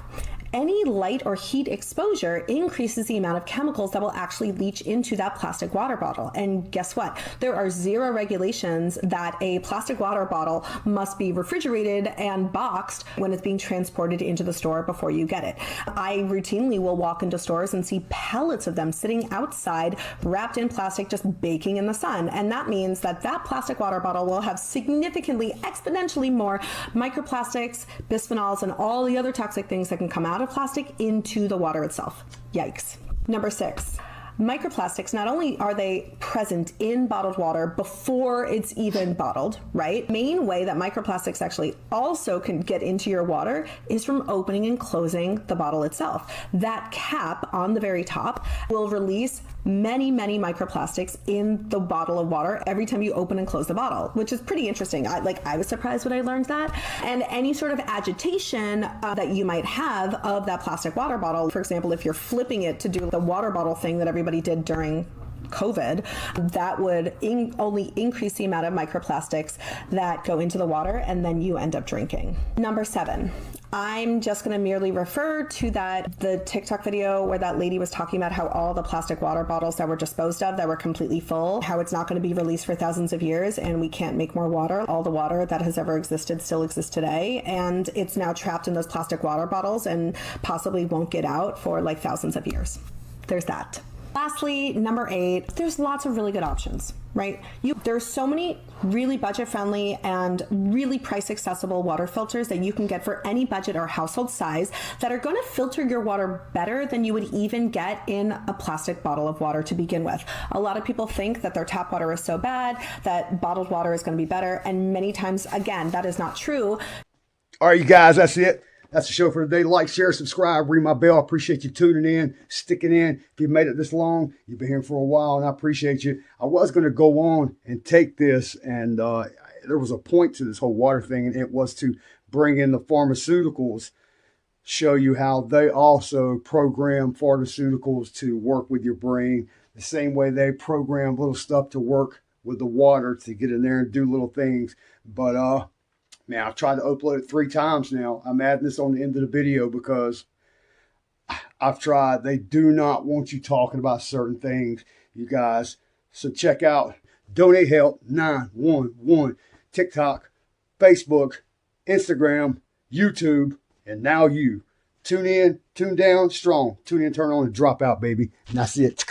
Any light or heat exposure increases the amount of chemicals that will actually leach into that plastic water bottle. And guess what? There are zero regulations that a plastic water bottle must be refrigerated and boxed when it's being transported into the store before you get it. I routinely will walk into stores and see pallets of them sitting outside, wrapped in plastic, just baking in the sun. And that means that that plastic water bottle will have significantly, exponentially more microplastics, bisphenols, and all the other toxic things that can come out of plastic into the water itself. Yikes. Number 6. Microplastics, not only are they present in bottled water before it's even bottled, right? Main way that microplastics actually also can get into your water is from opening and closing the bottle itself. That cap on the very top will release many, many microplastics in the bottle of water every time you open and close the bottle, which is pretty interesting. I was surprised when I learned that. And any sort of agitation that you might have of that plastic water bottle, for example, if you're flipping it to do the water bottle thing that everybody did during COVID, that would only increase the amount of microplastics that go into the water, and then you end up drinking. Number 7. I'm just going to merely refer to the TikTok video where that lady was talking about how all the plastic water bottles that were disposed of that were completely full, how it's not going to be released for thousands of years and we can't make more water. All the water that has ever existed still exists today, and it's now trapped in those plastic water bottles and possibly won't get out for like thousands of years. There's that. Lastly, number 8, there's lots of really good options, right? There's so many really budget-friendly and really price-accessible water filters that you can get for any budget or household size that are going to filter your water better than you would even get in a plastic bottle of water to begin with. A lot of people think that their tap water is so bad that bottled water is going to be better, and many times, again, that is not true. All right, you guys, that's it. That's the show for today. Like, share, subscribe, ring my bell. I appreciate you tuning in, sticking in. If you've made it this long, you've been here for a while, and I appreciate you. I was going to go on and take this, and there was a point to this whole water thing, and it was to bring in the pharmaceuticals, show you how they also program pharmaceuticals to work with your brain the same way they program little stuff to work with the water to get in there and do little things. But, man, I've tried to upload it 3 times now. I'm adding this on the end of the video because I've tried. They do not want you talking about certain things, you guys. So check out Donate Help 911, TikTok, Facebook, Instagram, YouTube, and now you. Tune in, tune down, strong. Tune in, turn on, and drop out, baby. And that's it.